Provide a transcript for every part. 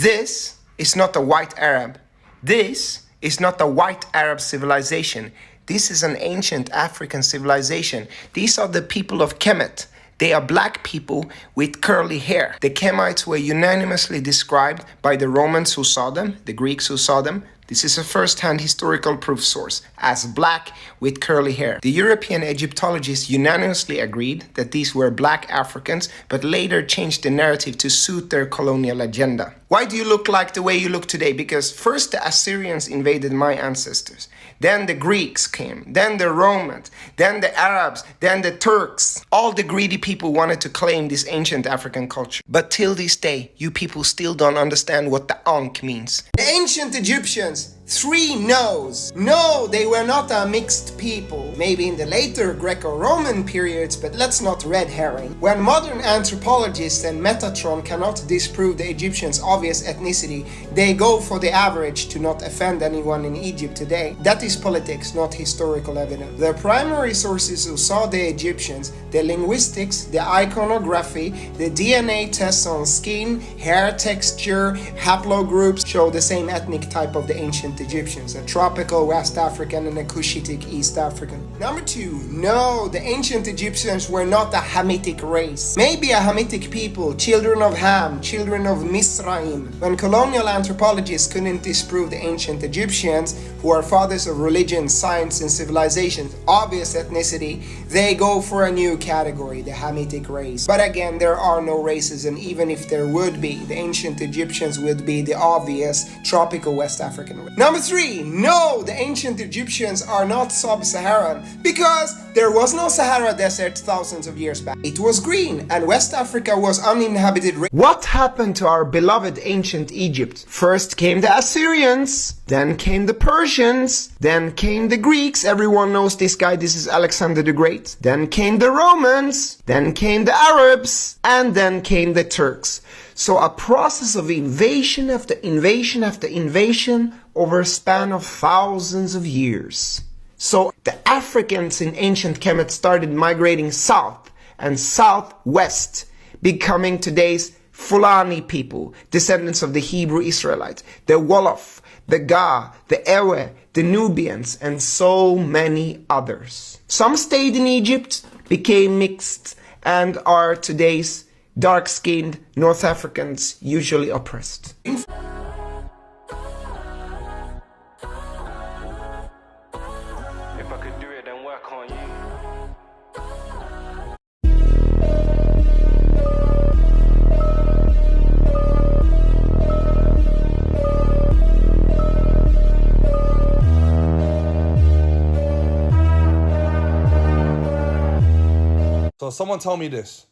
This is not a white Arab. This is not a white Arab civilization. This is an ancient African civilization. These are the people of Kemet. They are black people with curly hair. The Kemites were unanimously described by the Romans who saw them, the Greeks who saw them. This is a first-hand historical proof source, as black with curly hair. The European Egyptologists unanimously agreed that these were black Africans, but later changed the narrative to suit their colonial agenda. Why do you look like the way you look today? Because first the Assyrians invaded my ancestors. Then the Greeks came, then the Romans, then the Arabs, then the Turks. All the greedy people wanted to claim this ancient African culture. But till this day, you people still don't understand what the Ankh means. The ancient Egyptians, 3 no's. No, they were not a mixed people. Maybe in the later Greco-Roman periods, but let's not red herring. When modern anthropologists and Metatron cannot disprove the Egyptians' obvious ethnicity, they go for the average to not offend anyone in Egypt today. That is politics, not historical evidence. The primary sources who saw the Egyptians, the linguistics, the iconography, the DNA tests on skin, hair texture, haplogroups show the same ethnic type of the ancient Egyptians, a tropical West African and a Cushitic East African. Number 2, no, the ancient Egyptians were not a Hamitic race. Maybe a Hamitic people, children of Ham, children of Misraim. When colonial anthropologists couldn't disprove the ancient Egyptians, who are fathers of religion, science, and civilization, obvious ethnicity, they go for a new category, the Hamitic race. But again, there are no races, and even if there would be, the ancient Egyptians would be the obvious tropical West African race. Number 3, no, the ancient Egyptians are not sub-Saharan, because there was no Sahara Desert thousands of years back. It was green, and West Africa was uninhabited. What happened to our beloved ancient Egypt? First came the Assyrians, then came the Persians, then came the Greeks. Everyone knows this guy, this is Alexander the Great. Then came the Romans, then came the Arabs, and then came the Turks. So a process of invasion after invasion after invasion over a span of thousands of years. So the Africans in ancient Kemet started migrating south and southwest, becoming today's Fulani people, descendants of the Hebrew Israelites, the Wolof, the Ga, the Ewe, the Nubians, and so many others. Some stayed in Egypt, became mixed, and are today's dark-skinned North Africans, usually oppressed. If I could do it, then work on you. So someone tell me this.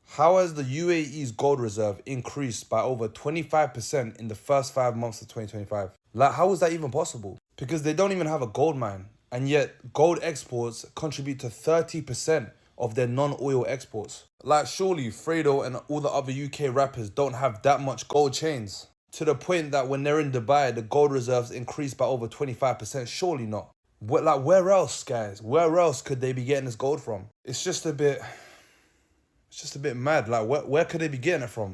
How has the UAE's gold reserve increased by over 25% in the first 5 months of 2025? Like, how is that even possible? Because they don't even have a gold mine. And yet, gold exports contribute to 30% of their non-oil exports. Like, surely Fredo and all the other UK rappers don't have that much gold chains. To the point that when they're in Dubai, the gold reserves increase by over 25%. Surely not. Where else, guys? Where else could they be getting this gold from? It's just a bit mad. Like, where could they be getting it from?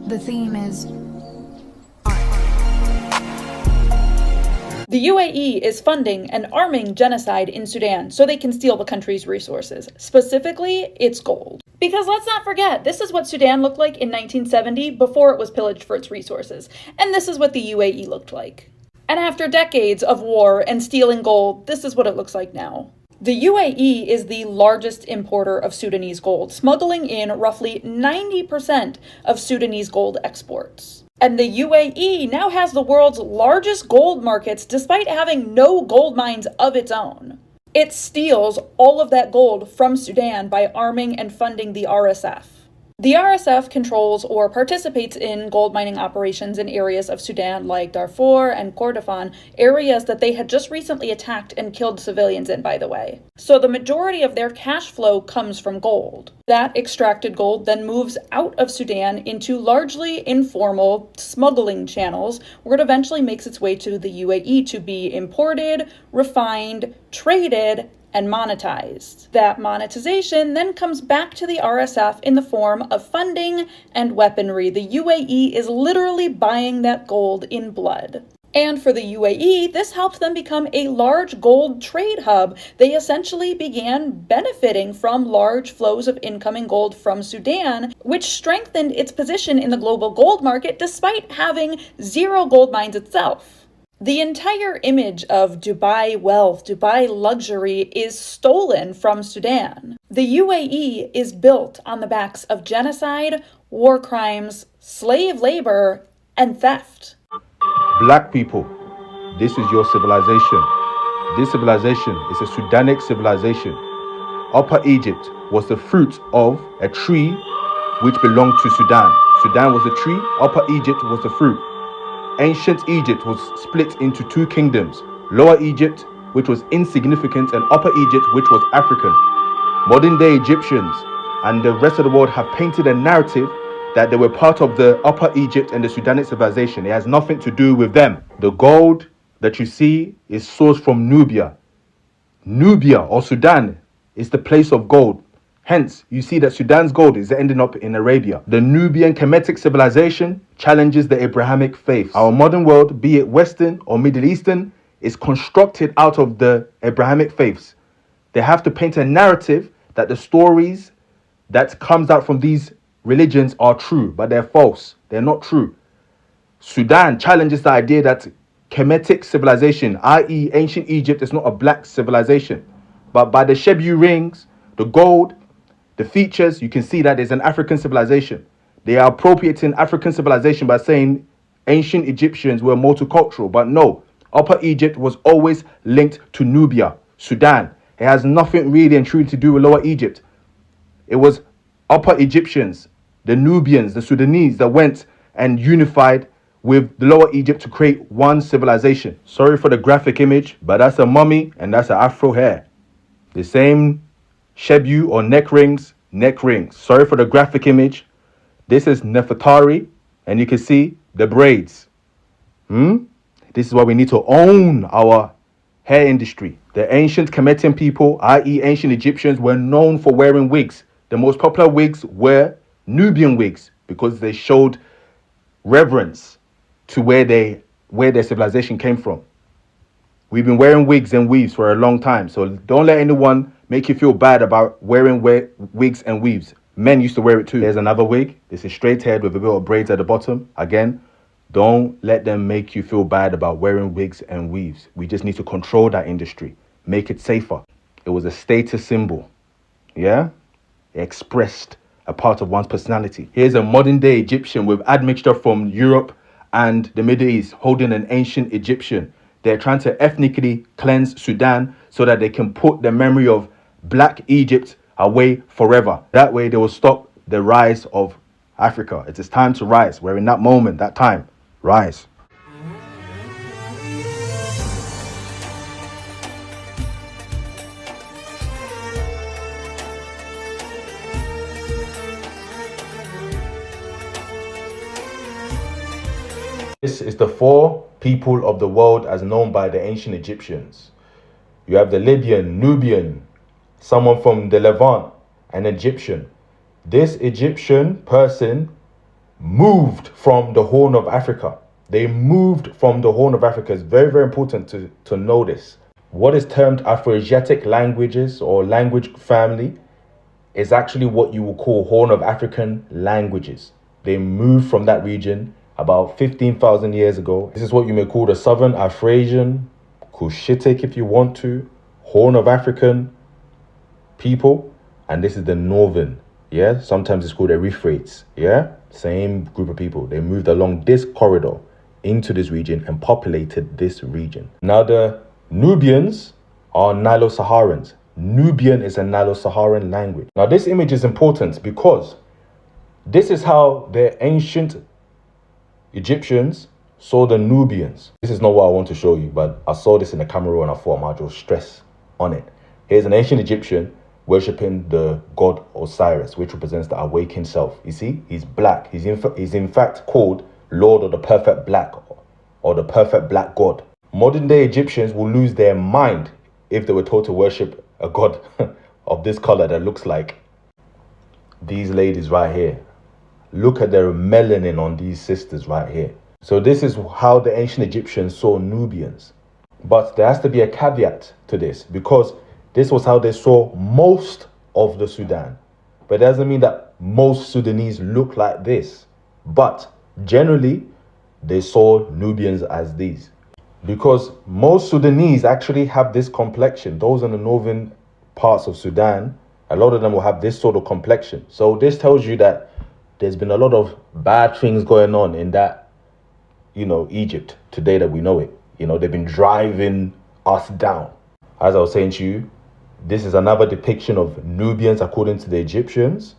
The theme is The UAE is funding and arming genocide in Sudan so they can steal the country's resources. Specifically, its gold. Because let's not forget, this is what Sudan looked like in 1970 before it was pillaged for its resources. And this is what the UAE looked like. And after decades of war and stealing gold, this is what it looks like now. The UAE is the largest importer of Sudanese gold, smuggling in roughly 90% of Sudanese gold exports. And the UAE now has the world's largest gold markets despite having no gold mines of its own. It steals all of that gold from Sudan by arming and funding the RSF. The RSF controls or participates in gold mining operations in areas of Sudan like Darfur and Kordofan, areas that they had just recently attacked and killed civilians in, by the way. So the majority of their cash flow comes from gold. That extracted gold then moves out of Sudan into largely informal smuggling channels, where it eventually makes its way to the UAE to be imported, refined, traded, and monetized. That monetization then comes back to the RSF in the form of funding and weaponry. The UAE is literally buying that gold in blood. And for the UAE, this helped them become a large gold trade hub. They essentially began benefiting from large flows of incoming gold from Sudan, which strengthened its position in the global gold market despite having zero gold mines itself. The entire image of Dubai wealth, Dubai luxury is stolen from Sudan. The UAE is built on the backs of genocide, war crimes, slave labor, and theft. Black people, this is your civilization. This civilization is a Sudanic civilization. Upper Egypt was the fruit of a tree which belonged to Sudan. Sudan was the tree, Upper Egypt was the fruit. Ancient Egypt was split into two kingdoms, Lower Egypt, which was insignificant, and Upper Egypt, which was African. Modern day Egyptians and the rest of the world have painted a narrative that they were part of the Upper Egypt and the Sudanic civilization. It has nothing to do with them. The gold that you see is sourced from Nubia. Nubia or Sudan is the place of gold. Hence, you see that Sudan's gold is ending up in Arabia. The Nubian Kemetic civilization challenges the Abrahamic faith. Our modern world, be it Western or Middle Eastern, is constructed out of the Abrahamic faiths. They have to paint a narrative that the stories that comes out from these religions are true, but they're false. They're not true. Sudan challenges the idea that Kemetic civilization, i.e. ancient Egypt, is not a black civilization. But by the Shebu rings, the gold, the features, you can see that there's an African civilization. They are appropriating African civilization by saying ancient Egyptians were multicultural. But no, Upper Egypt was always linked to Nubia, Sudan. It has nothing really and truly to do with Lower Egypt. It was Upper Egyptians, the Nubians, the Sudanese that went and unified with the Lower Egypt to create one civilization. Sorry for the graphic image, but that's a mummy and that's an afro hair. The same Shebu or neck rings. Sorry for the graphic image. This is Nefertari, and you can see the braids. This is why we need to own our hair industry. The ancient Kemetian people, i.e. ancient Egyptians, were known for wearing wigs. The most popular wigs were Nubian wigs because they showed reverence to where their civilization came from. We've been wearing wigs and weaves for a long time, so don't let anyone make you feel bad about wearing wigs and weaves. Men used to wear it too. There's another wig. This is straight head with a bit of braids at the bottom. Again, don't let them make you feel bad about wearing wigs and weaves. We just need to control that industry, make it safer. It was a status symbol. Yeah? It expressed a part of one's personality. Here's a modern day Egyptian with admixture from Europe and the Middle East holding an ancient Egyptian. They're trying to ethnically cleanse Sudan so that they can put the memory of Black Egypt away forever. That way they will stop the rise of Africa. It is time to rise. We're in that moment, that time. Rise. This is the four people of the world as known by the ancient Egyptians. You have the Libyan, Nubian, someone from the Levant, an Egyptian. This Egyptian person moved from the Horn of Africa. They moved from the Horn of Africa. It's very, very important to know this. What is termed Afroasiatic languages or language family is actually what you will call Horn of African languages. They moved from that region about 15,000 years ago. This is what you may call the Southern Afrasian, Cushitic if you want to, Horn of African people, and this is the Northern, yeah? Sometimes it's called Erythrates, yeah? Same group of people. They moved along this corridor into this region and populated this region. Now the Nubians are Nilo-Saharans. Nubian is a Nilo-Saharan language. Now this image is important because this is how the ancient Egyptians saw the Nubians. This is not what I want to show you, but I saw this in the camera and I thought I might just stress on it. Here's an ancient Egyptian worshipping the god Osiris, which represents the awakened self. You see, he's black. He's in fact called Lord of the Perfect Black, or the Perfect Black God. Modern day Egyptians will lose their mind if they were told to worship a god of this color that looks like these ladies right here. Look at their melanin on these sisters right here. So this is how the ancient Egyptians saw Nubians. But there has to be a caveat to this, because this was how they saw most of the Sudan. But it doesn't mean that most Sudanese look like this. But generally, they saw Nubians as these. Because most Sudanese actually have this complexion. Those in the northern parts of Sudan, a lot of them will have this sort of complexion. So this tells you that there's been a lot of bad things going on in that, Egypt today that we know it. They've been driving us down. As I was saying to you, this is another depiction of Nubians according to the Egyptians.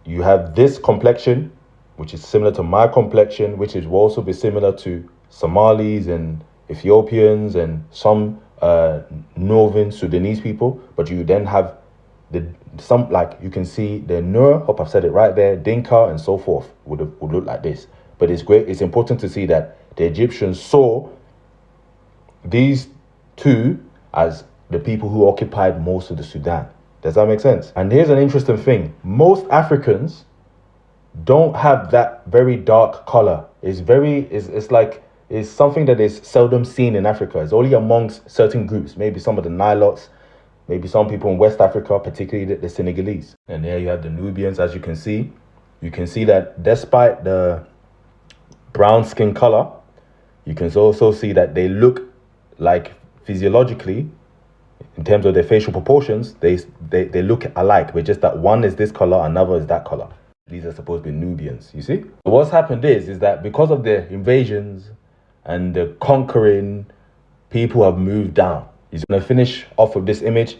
You have this complexion, which is similar to my complexion, which will also be similar to Somalis and Ethiopians and some northern Sudanese people. But you then have you can see the Nur, hope I've said it right there, Dinka and so forth would look like this. But it's important to see that the Egyptians saw these two as the people who occupied most of the Sudan. Does that make sense? And here's an interesting thing. Most Africans don't have that very dark color. It's something that is seldom seen in Africa. It's only amongst certain groups, maybe some of the Nilotes, maybe some people in West Africa, particularly the Senegalese. And there you have the Nubians, as you can see. You can see that despite the brown skin color, you can also see that they look like physiologically, in terms of their facial proportions, they look alike, but just that one is this color, another is that color. These are supposed to be Nubians, you see? So what's happened is that because of the invasions and the conquering, people have moved down. He's going to finish off with this image.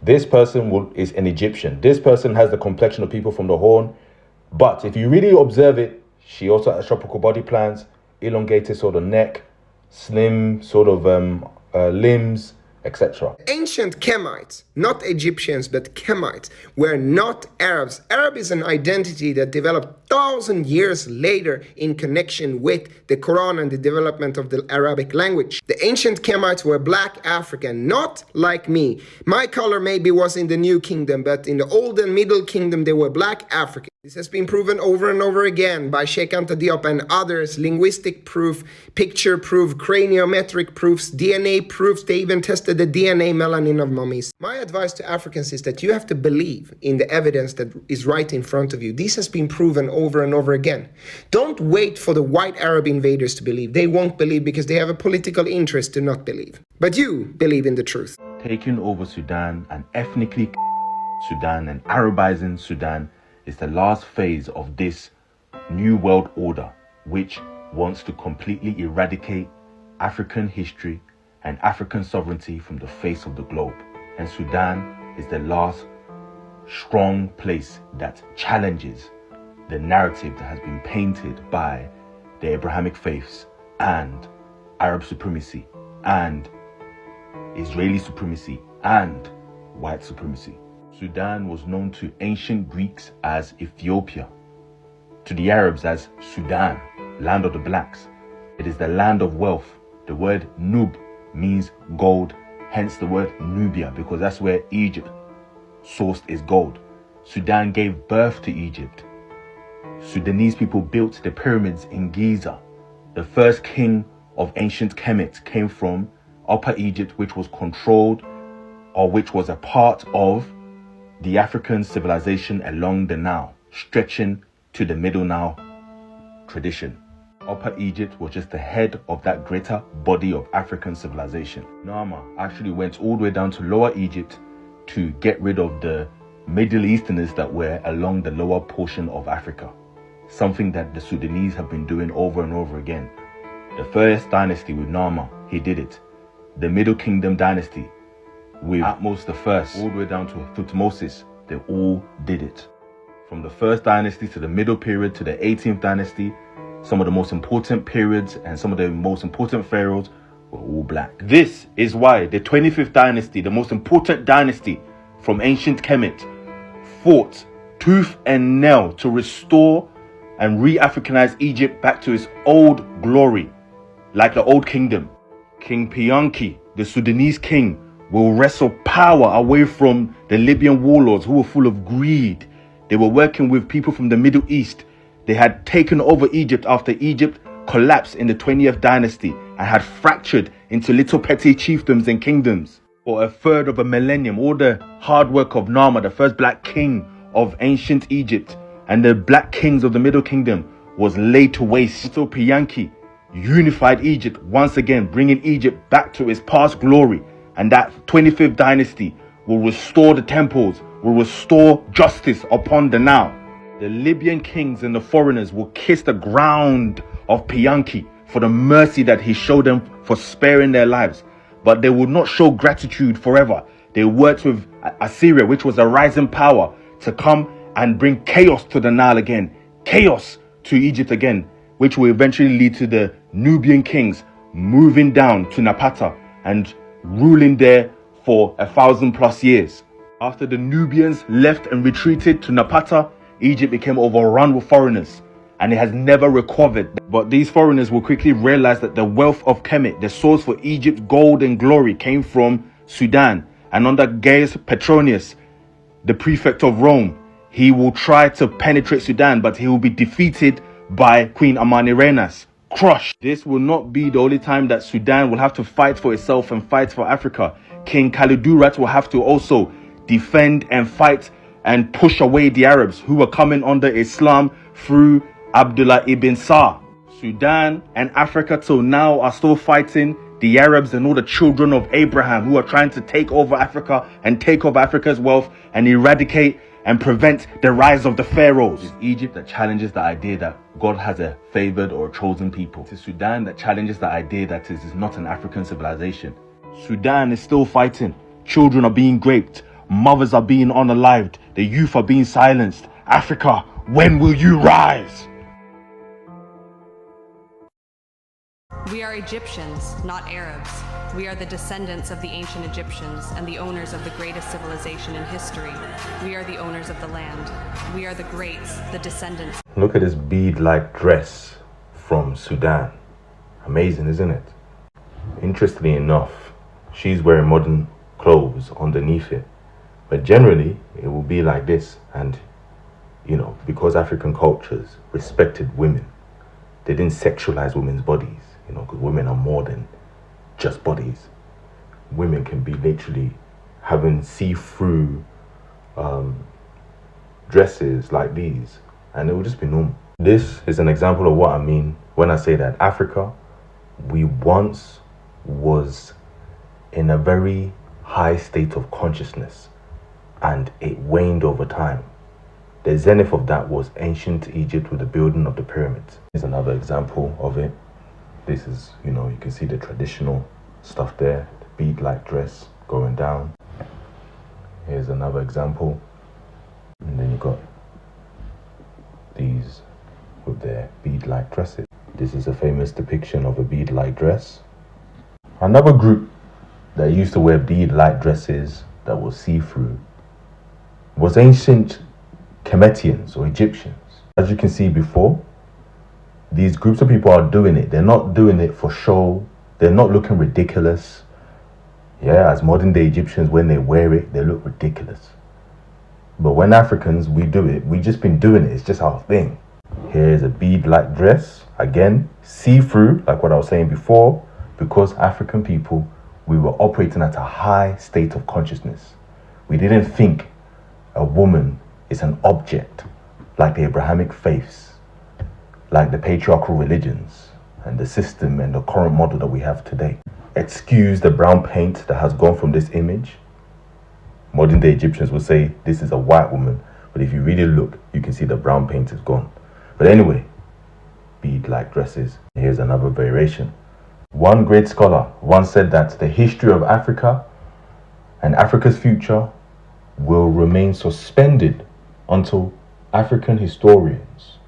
This person is an Egyptian. This person has the complexion of people from the Horn. But if you really observe it, she also has tropical body plans, elongated sort of neck, slim sort of limbs, etc. Ancient Kemites, not Egyptians, but Kemites, were not Arabs. Arab is an identity that developed 1,000 years later in connection with the Quran and the development of the Arabic language. The ancient Kemites were black African, not like me. My color maybe was in the New Kingdom, but in the Old and Middle Kingdom, they were black African. This has been proven over and over again by Sheikh Anta Diop and others. Linguistic proof, picture proof, craniometric proofs, DNA proofs. They even tested the DNA melanin of mummies. My advice to Africans is that you have to believe in the evidence that is right in front of you. This has been proven over and over again. Don't wait for the white Arab invaders to believe. They won't believe because they have a political interest to not believe. But you believe in the truth. Taking over Sudan and ethnically Sudan and Arabizing Sudan is the last phase of this new world order, which wants to completely eradicate African history and African sovereignty from the face of the globe. And Sudan is the last strong place that challenges the narrative that has been painted by the Abrahamic faiths and Arab supremacy and Israeli supremacy and white supremacy. Sudan was known to ancient Greeks as Ethiopia, to the Arabs as Sudan, land of the blacks. It is the land of wealth. The word Nub means gold, hence the word Nubia, because that's where Egypt sourced its gold. Sudan gave birth to Egypt. Sudanese people built the pyramids in Giza. The first king of ancient Kemet came from Upper Egypt, which was controlled or which was a part of the African civilization along the Nile, stretching to the Middle Nile tradition. Upper Egypt was just the head of that greater body of African civilization. Nama actually went all the way down to Lower Egypt to get rid of the Middle Easterners that were along the lower portion of Africa, something that the Sudanese have been doing over and over again. The first dynasty with Nama, he did it. the Middle Kingdom dynasty, with Atmos the First, all the way down to Thutmose, they all did it. From the first dynasty to the middle period to the 18th dynasty, some of the most important periods and some of the most important pharaohs were all black. This is why the 25th dynasty, the most important dynasty from ancient Kemet, fought tooth and nail to restore and re-Africanize Egypt back to its old glory, like the Old Kingdom. King Pianki, the Sudanese king, will wrestle power away from the Libyan warlords who were full of greed. They were working with people from the Middle East. They had taken over Egypt after Egypt collapsed in the 20th dynasty and had fractured into little petty chiefdoms and kingdoms. For a third of a millennium, all the hard work of Nama, the first black king of ancient Egypt, and the black kings of the Middle Kingdom was laid to waste. So Pianki unified Egypt once again, bringing Egypt back to its past glory. And that 25th dynasty will restore the temples, will restore justice upon the Nile. The Libyan kings and the foreigners will kiss the ground of Pianki for the mercy that he showed them for sparing their lives. But they would not show gratitude forever. They worked with Assyria, which was a rising power, to come and bring chaos to the Nile again, chaos to Egypt again, which will eventually lead to the Nubian kings moving down to Napata and ruling there for 1,000+ years. After the Nubians left and retreated to Napata, Egypt became overrun with foreigners and it has never recovered. But these foreigners will quickly realize that the wealth of Kemet, the source for Egypt's gold and glory, came from Sudan. And under Gaius Petronius, the prefect of Rome, he will try to penetrate Sudan, but he will be defeated by Queen Amanirenas, crushed. This will not be the only time that Sudan will have to fight for itself and fight for Africa. King Khalidurat will have to also defend and fight and push away the Arabs who were coming under Islam through Abdullah ibn Sa. Sudan and Africa till now are still fighting the Arabs and all the children of Abraham who are trying to take over Africa and take over Africa's wealth and eradicate and prevent the rise of the Pharaohs. It's Egypt that challenges the idea that God has a favored or a chosen people. It's Sudan that challenges the idea that it is not an African civilization. Sudan is still fighting. Children are being raped. Mothers are being unalived. The youth are being silenced. Africa, when will you rise? We are Egyptians, not Arabs. We are the descendants of the ancient Egyptians and the owners of the greatest civilization in history. We are the owners of the land. We are the greats, the descendants. Look at this bead-like dress from Sudan. Amazing, isn't it? Interestingly enough, she's wearing modern clothes underneath it. But generally, it will be like this. And, you know, because African cultures respected women, they didn't sexualize women's bodies, you know, because women are more than just bodies. Women can be literally having see-through dresses like these, and it will just be normal. This is an example of what I mean when I say that Africa, we once was in a very high state of consciousness, and it waned over time. The zenith of that was ancient Egypt with the building of the pyramids. Here's another example of it. This is, you know, you can see the traditional stuff there, the bead-like dress going down. Here's another example. And then you got these with their bead-like dresses. This is a famous depiction of a bead-like dress. Another group that used to wear bead-like dresses that was see-through was ancient Kemetians or Egyptians. As you can see before, these groups of people are doing it. They're not doing it for show. They're not looking ridiculous. Yeah, as modern day Egyptians, when they wear it, they look ridiculous. But when Africans, we do it, we just been doing it. It's just our thing. Here's a bead-like dress. Again, see-through, like what I was saying before, because African people, we were operating at a high state of consciousness. We didn't think a woman is an object like the Abrahamic faiths, like the patriarchal religions and the system and the current model that we have today. Excuse the brown paint that has gone from this image. Modern day Egyptians will say this is a white woman, but if you really look, you can see the brown paint is gone. But anyway, bead-like dresses. Here's another variation. One great scholar once said that the history of Africa and Africa's future will remain suspended until African historians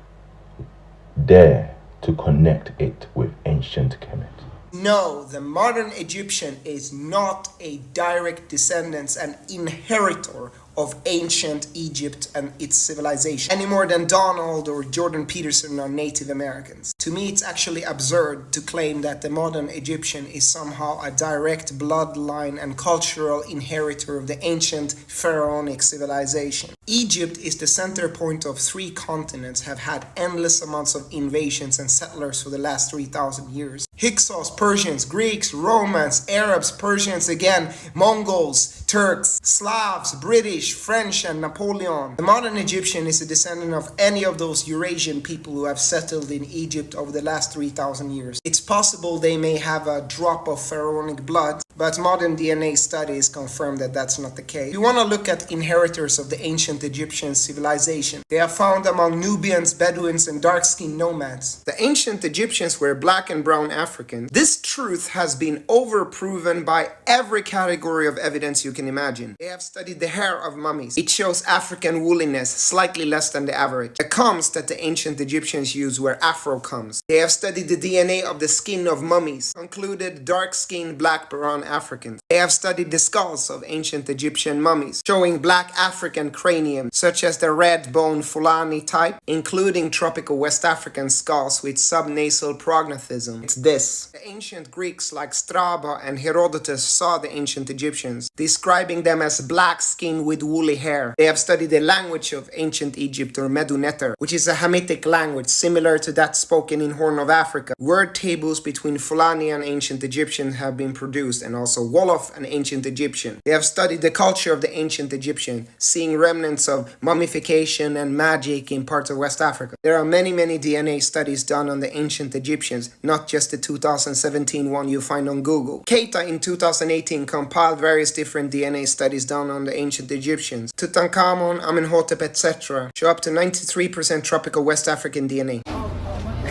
dare to connect it with ancient Kemet. No, the modern Egyptian is not a direct descendant and inheritor of ancient Egypt and its civilization, any more than Donald or Jordan Peterson are Native Americans. To me, it's actually absurd to claim that the modern Egyptian is somehow a direct bloodline and cultural inheritor of the ancient pharaonic civilization. Egypt is the center point of 3 continents, have had endless amounts of invasions and settlers for the last 3,000 years. Hyksos, Persians, Greeks, Romans, Arabs, Persians again, Mongols, Turks, Slavs, British, French, and Napoleon. The modern Egyptian is a descendant of any of those Eurasian people who have settled in Egypt over the last 3,000 years. It's possible they may have a drop of pharaonic blood, but modern DNA studies confirm that that's not the case. If you want to look at inheritors of the ancient Egyptian civilization, they are found among Nubians, Bedouins, and dark-skinned nomads. The ancient Egyptians were black and brown Africans. This truth has been overproven by every category of evidence you can imagine. They have studied the hair of mummies. It shows African wooliness, slightly less than the average. The combs that the ancient Egyptians used were Afro combs. They have studied the DNA of the skin of mummies, concluded dark-skinned black brown Africans. They have studied the skulls of ancient Egyptian mummies, showing black African cranium, such as the red bone Fulani type, including tropical West African skulls with subnasal prognathism. It's this. The ancient Greeks like Strabo and Herodotus saw the ancient Egyptians, describing them as black skin with woolly hair. They have studied the language of ancient Egypt, or Meduneter, which is a Hamitic language similar to that spoken in Horn of Africa. Word tables between Fulani and ancient Egyptian have been produced, and also Wolof and ancient Egyptian. They have studied the culture of the ancient Egyptian, seeing remnants of mummification and magic in parts of West Africa. There are many DNA studies done on the ancient Egyptians, not just the 2017 one you find on Google. Keita in 2018 compiled various different DNA studies done on the ancient Egyptians. Tutankhamun, Amenhotep, etc. show up to 93% tropical West African DNA.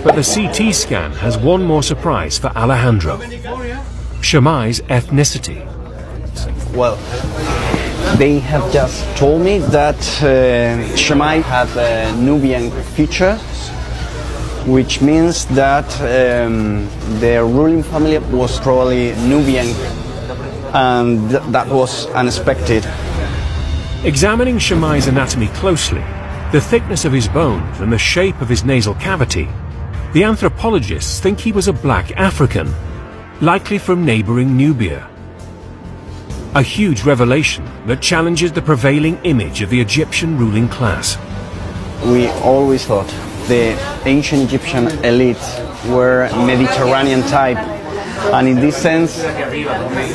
But the CT scan has one more surprise for Alejandro. Shammai's ethnicity. Well, they have just told me that Shammai have a Nubian feature, which means that their ruling family was probably Nubian, and that was unexpected. Examining Shammai's anatomy closely, the thickness of his bones and the shape of his nasal cavity, the anthropologists think he was a black African, likely from neighboring Nubia. A huge revelation that challenges the prevailing image of the Egyptian ruling class. We always thought the ancient Egyptian elite were Mediterranean type, and in this sense,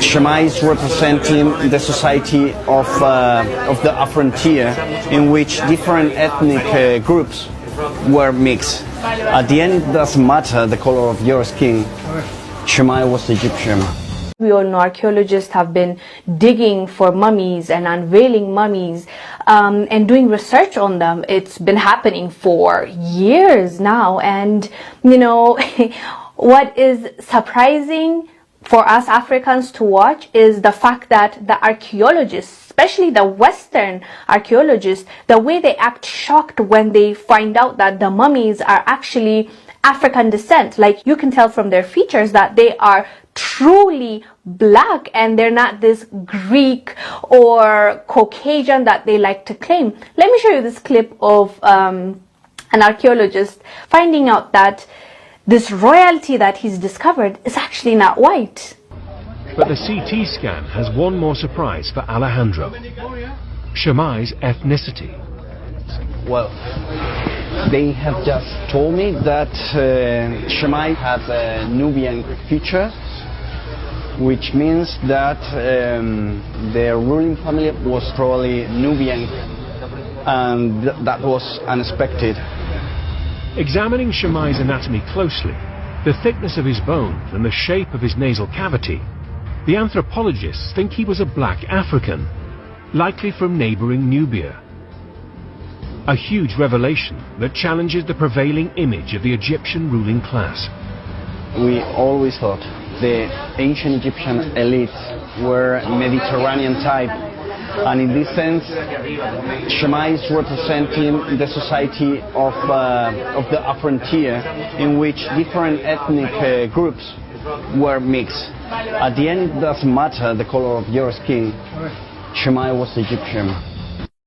Shammai is representing the society of the frontier, in which different ethnic groups were mixed. At the end, it doesn't matter the color of your skin. Shammai was Egyptian. We all know archaeologists have been digging for mummies and unveiling mummies and doing research on them. It's been happening for years now, and you know what is surprising for us Africans to watch is the fact that the archaeologists, especially the Western archaeologists, the way they act shocked when they find out that the mummies are actually African descent. Like, you can tell from their features that they are truly black and they're not this Greek or Caucasian that they like to claim. Let me show you this clip of an archaeologist finding out that this royalty that he's discovered is actually not white. But the CT scan has one more surprise for Alejandro. Shammai's ethnicity. Well, they have just told me that Shammai have a Nubian feature, which means that their ruling family was probably Nubian, and that was unexpected. Examining Shammai's anatomy closely, the thickness of his bones and the shape of his nasal cavity, the anthropologists think he was a black African, likely from neighboring Nubia. A huge revelation that challenges the prevailing image of the Egyptian ruling class. we always thought the ancient Egyptian elites were Mediterranean type, and in this sense, Shema is representing the society of the upper tier, in which different ethnic groups were mixed. At the end, it doesn't matter the color of your skin. Shema was Egyptian.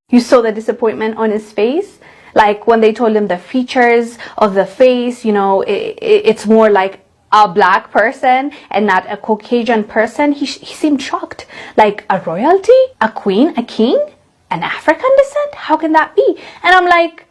You saw the disappointment on his face, like when they told him the features of the face, you know, it's more like a black person and not a Caucasian person. He seemed shocked. Like, a royalty, a queen, a king, an African descent? How can that be? And I'm like,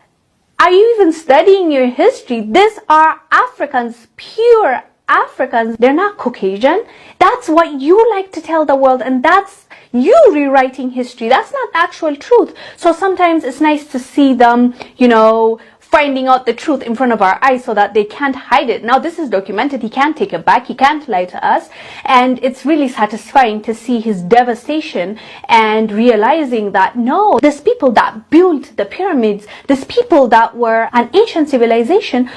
are you even studying your history? These are Africans, pure Africans. They're not Caucasian. That's what you like to tell the world, and that's you rewriting history. That's not actual truth. So sometimes it's nice to see them, you know, finding out the truth in front of our eyes so that they can't hide it. Now this is documented. He can't take it back. He can't lie to us. And it's really satisfying to see his devastation and realizing that no, these people that built the pyramids, these people that were an ancient civilization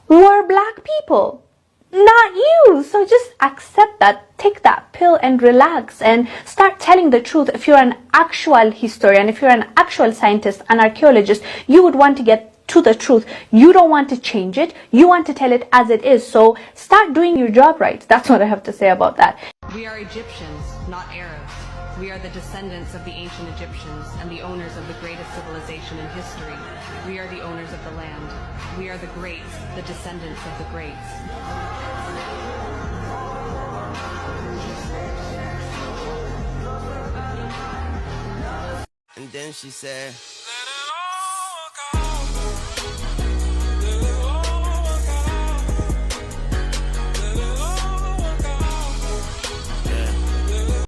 were black people, not you. So just accept that, take that pill and relax and start telling the truth. If you're an actual historian, if you're an actual scientist, an archaeologist, you would want to get to the truth. You don't want to change it. You want to tell it as it is. So start doing your job right. That's what I have to say about that. We are Egyptians, not Arabs. We are the descendants of the ancient Egyptians and the owners of the greatest civilization in history. We are the owners of the land. We are the greats, the descendants of the greats. And then she said,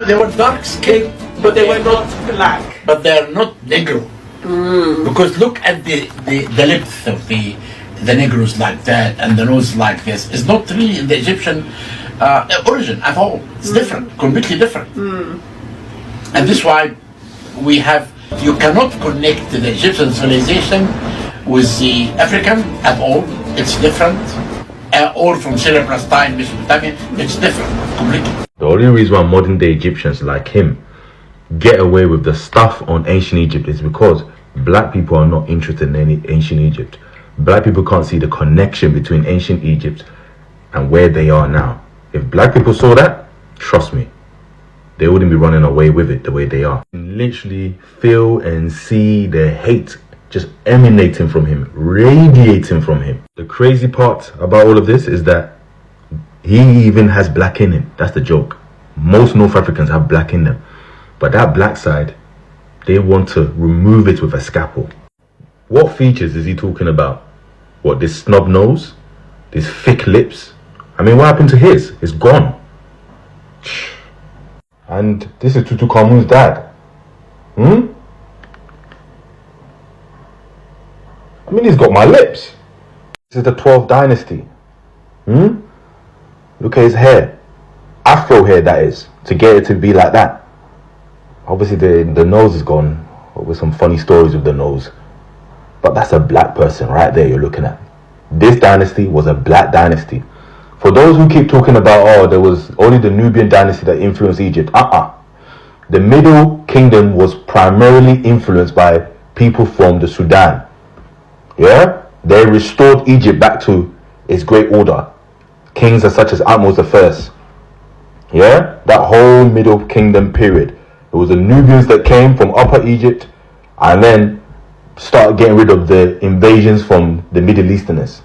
they were dark skinned, but they were not black. But they're not Negro. Because look at the lips of the Negroes like that and the nose like this. It's not really the Egyptian origin at all. It's different, completely different. And this is why we have, you cannot connect the Egyptian civilization with the African at all. It's different. Or from Syria, Palestine, Mesopotamia, it's different completely. The only reason why modern day Egyptians like him get away with the stuff on ancient Egypt is because black people are not interested in any ancient Egypt. Black people can't see the connection between ancient Egypt and where they are now. If black people saw that, trust me, they wouldn't be running away with it the way they are. Literally feel and see the hate just emanating from him, radiating from him. The crazy part about all of this is that he even has black in him. That's the joke. Most North Africans have black in them. But that black side, they want to remove it with a scalpel. What features is he talking about? What, this snub nose? These thick lips? I mean, what happened to his? It's gone. And this is Tutankhamun's dad. I mean, he's got my lips. This is the 12th dynasty. Look at his hair. Afro hair, that is. To get it to be like that. Obviously, the nose is gone. With some funny stories with the nose. But that's a black person right there you're looking at. This dynasty was a black dynasty. For those who keep talking about, oh, there was only the Nubian dynasty that influenced Egypt. The Middle Kingdom was primarily influenced by people from the Sudan. Yeah? They restored Egypt back to its great order. Kings such as Ahmose I. Yeah? That whole Middle Kingdom period. It was the Nubians that came from Upper Egypt and then started getting rid of the invasions from the Middle Easterners.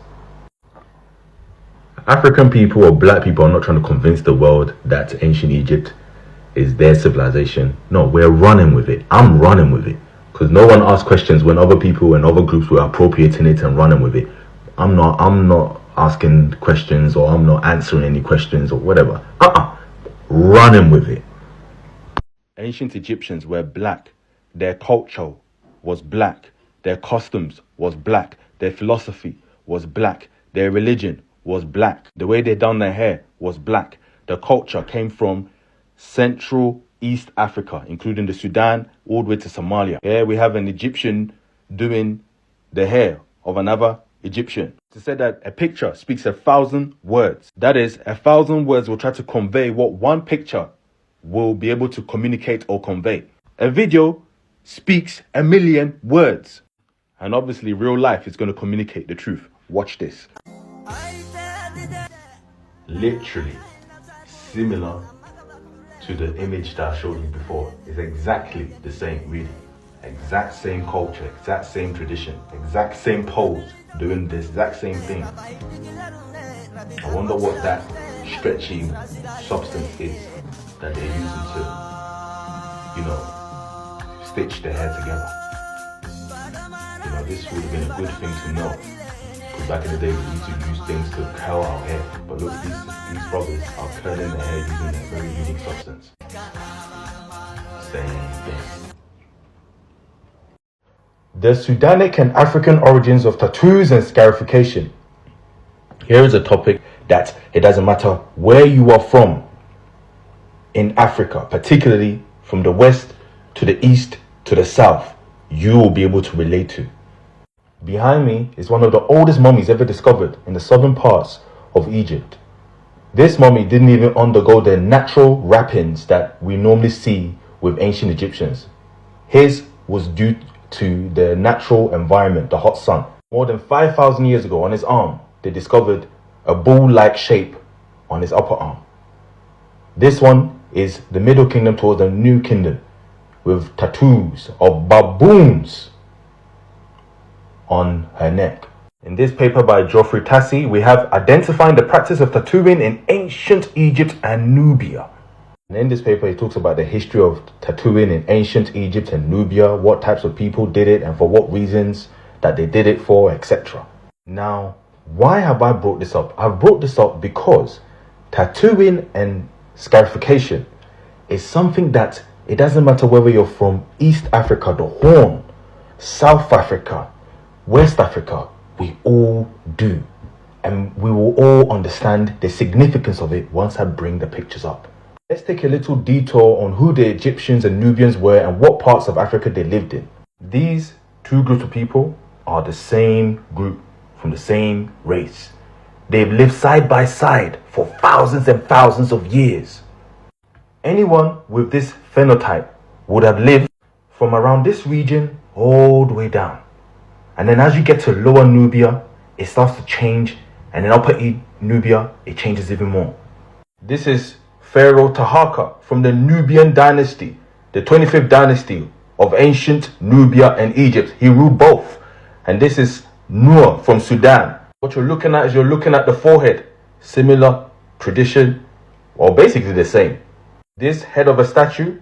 African people or black people are not trying to convince the world that ancient Egypt is their civilization. No, we're running with it. I'm running with it. Because no one asked questions when other people and other groups were appropriating it and running with it. I'm not asking questions, or I'm not answering any questions or whatever. Running with it. Ancient Egyptians were black. Their culture was black. Their customs was black. Their philosophy was black. Their religion was black. The way they done their hair was black. The culture came from Central East Africa, including the Sudan, all the way to Somalia. Here we have an Egyptian doing the hair of another Egyptian. It's said that a picture speaks 1,000 words. That is, 1,000 words will try to convey what one picture will be able to communicate or convey. A video speaks 1,000,000 words. And obviously, real life is going to communicate the truth. Watch this. Literally similar to the image that I showed you before. It's exactly the same, really. Exact same culture, exact same tradition, exact same pose, doing the exact same thing. I wonder what that stretchy substance is that they're using to, stitch their hair together. This would have been a good thing to know. Because back in the day, we used to use things to curl our hair. But look, these brothers are curling their hair using a very unique substance. Same thing. The Sudanic and African origins of tattoos and scarification. Here is a topic that it doesn't matter where you are from in Africa, particularly from the west to the east to the south, you will be able to relate to. Behind me is one of the oldest mummies ever discovered in the southern parts of Egypt. This mummy didn't even undergo the natural wrappings that we normally see with ancient Egyptians. His was due to the natural environment, the hot sun. More than 5,000 years ago, on his arm, they discovered a bull-like shape on his upper arm. This one is the Middle Kingdom towards the New Kingdom, with tattoos of baboons on her neck. In this paper by Geoffrey Tassi, we have identifying the practice of tattooing in ancient Egypt and Nubia. And in this paper, he talks about the history of tattooing in ancient Egypt and Nubia, what types of people did it and for what reasons that they did it for, etc. Now, why have I brought this up? I've brought this up because tattooing and scarification is something that it doesn't matter whether you're from East Africa, the Horn, South Africa, West Africa, we all do. And we will all understand the significance of it once I bring the pictures up. Let's take a little detour on who the Egyptians and Nubians were and what parts of Africa they lived in. These two groups of people are the same group from the same race. They've lived side by side for thousands and thousands of years. Anyone with this phenotype would have lived from around this region all the way down. And then as you get to lower Nubia, it starts to change, and in upper Nubia, it changes even more. This is Pharaoh Taharqa from the Nubian dynasty, the 25th dynasty of ancient Nubia and Egypt. He ruled both. And this is Nur from Sudan. What you're looking at is you're looking at the forehead. Similar tradition, or basically the same. This head of a statue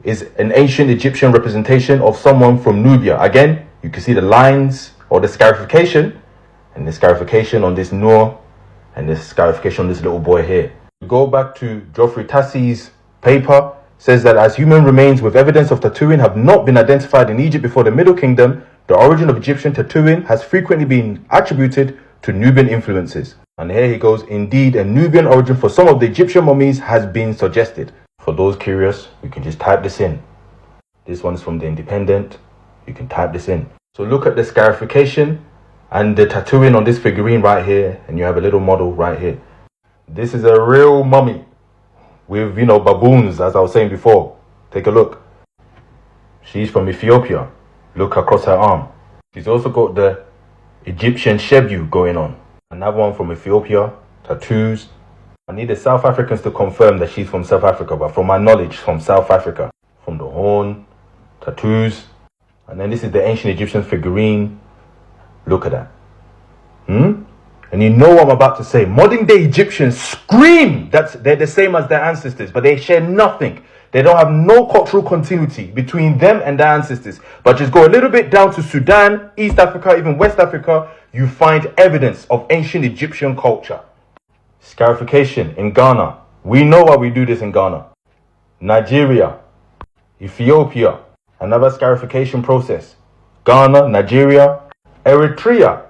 is an ancient Egyptian representation of someone from Nubia. Again, you can see the lines or the scarification, and the scarification on this Nur, and the scarification on this little boy here. We go back to Geoffrey Tassi's paper, says that as human remains with evidence of tattooing have not been identified in Egypt before the Middle Kingdom, the origin of Egyptian tattooing has frequently been attributed to Nubian influences. And here he goes, indeed, a Nubian origin for some of the Egyptian mummies has been suggested. For those curious, you can just type this in. This one's from The Independent. You can type this in. So look at the scarification and the tattooing on this figurine right here, and you have a little model right here. This is a real mummy with, baboons, as I was saying before. Take a look. She's from Ethiopia. Look across her arm. She's also got the Egyptian shebu going on. Another one from Ethiopia, tattoos. I need the South Africans to confirm that she's from South Africa, but from my knowledge, from South Africa. From the Horn, tattoos. And then this is the ancient Egyptian figurine. Look at that. And you know what I'm about to say. Modern day Egyptians scream that they're the same as their ancestors, but they share nothing. They don't have no cultural continuity between them and their ancestors. But just go a little bit down to Sudan, East Africa, even West Africa, you find evidence of ancient Egyptian culture. Scarification in Ghana. We know why we do this in Ghana. Nigeria, Ethiopia, another scarification process. Ghana, Nigeria, Eritrea.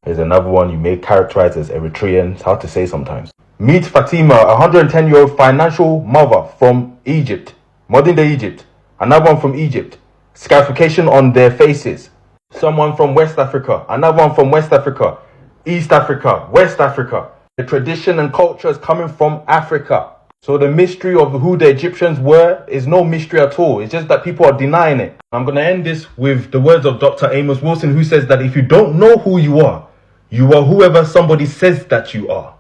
Here's another one you may characterize as Eritrean. It's hard to say sometimes. Meet Fatima, a 110-year-old financial mother from Egypt, modern day Egypt. Another one from Egypt. Scarification on their faces. someone from West Africa, another one from West Africa, East Africa, West Africa. The tradition and culture is coming from Africa. So the mystery of who the Egyptians were is no mystery at all. It's just that people are denying it. I'm going to end this with the words of Dr. Amos Wilson, who says that if you don't know who you are whoever somebody says that you are.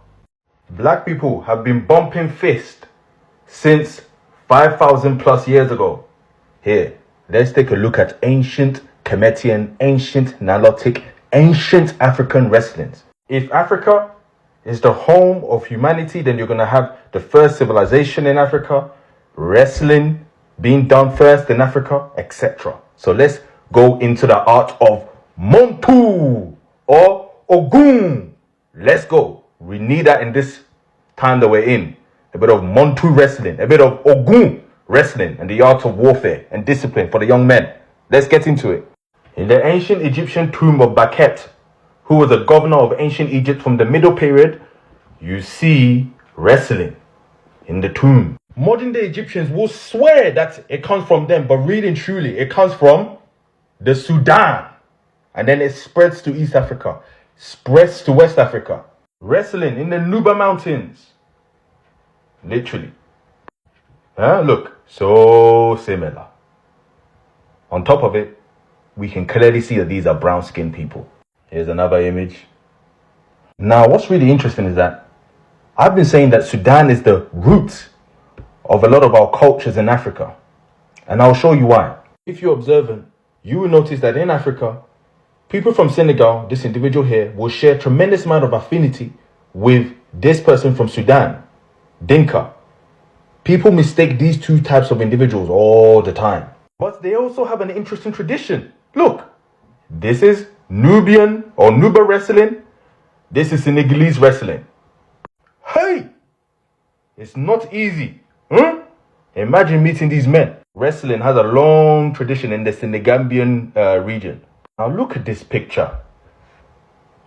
Black people have been bumping fist since 5,000 plus years ago. Here, let's take a look at ancient Kemetian, ancient Nilotic, ancient African wrestlings. If Africa is the home of humanity, then you're going to have the first civilization in Africa, wrestling being done first in Africa, etc. So let's go into the art of Montu or Ogun. Let's go. We need that in this time that we're in. A bit of Montu wrestling, a bit of Ogun wrestling, and the art of warfare and discipline for the young men. Let's get into it. In the ancient Egyptian tomb of Bakhet, who was a governor of ancient Egypt from the Middle Period, you see wrestling in the tomb. Modern day Egyptians will swear that it comes from them, but really and truly, it comes from the Sudan. And then it spreads to East Africa, spreads to West Africa. Wrestling in the Nuba Mountains. Literally. Look, so similar. On top of it, we can clearly see that these are brown-skinned people. Here's another image. Now, what's really interesting is that I've been saying that Sudan is the root of a lot of our cultures in Africa. And I'll show you why. If you're observant, you will notice that in Africa, people from Senegal, this individual here, will share a tremendous amount of affinity with this person from Sudan, Dinka. People mistake these two types of individuals all the time. But they also have an interesting tradition. Look, this is Nubian or Nuba wrestling. This is Senegalese wrestling. Hey! It's not easy. Imagine meeting these men. Wrestling has a long tradition in the Senegambian region. Now look at this picture.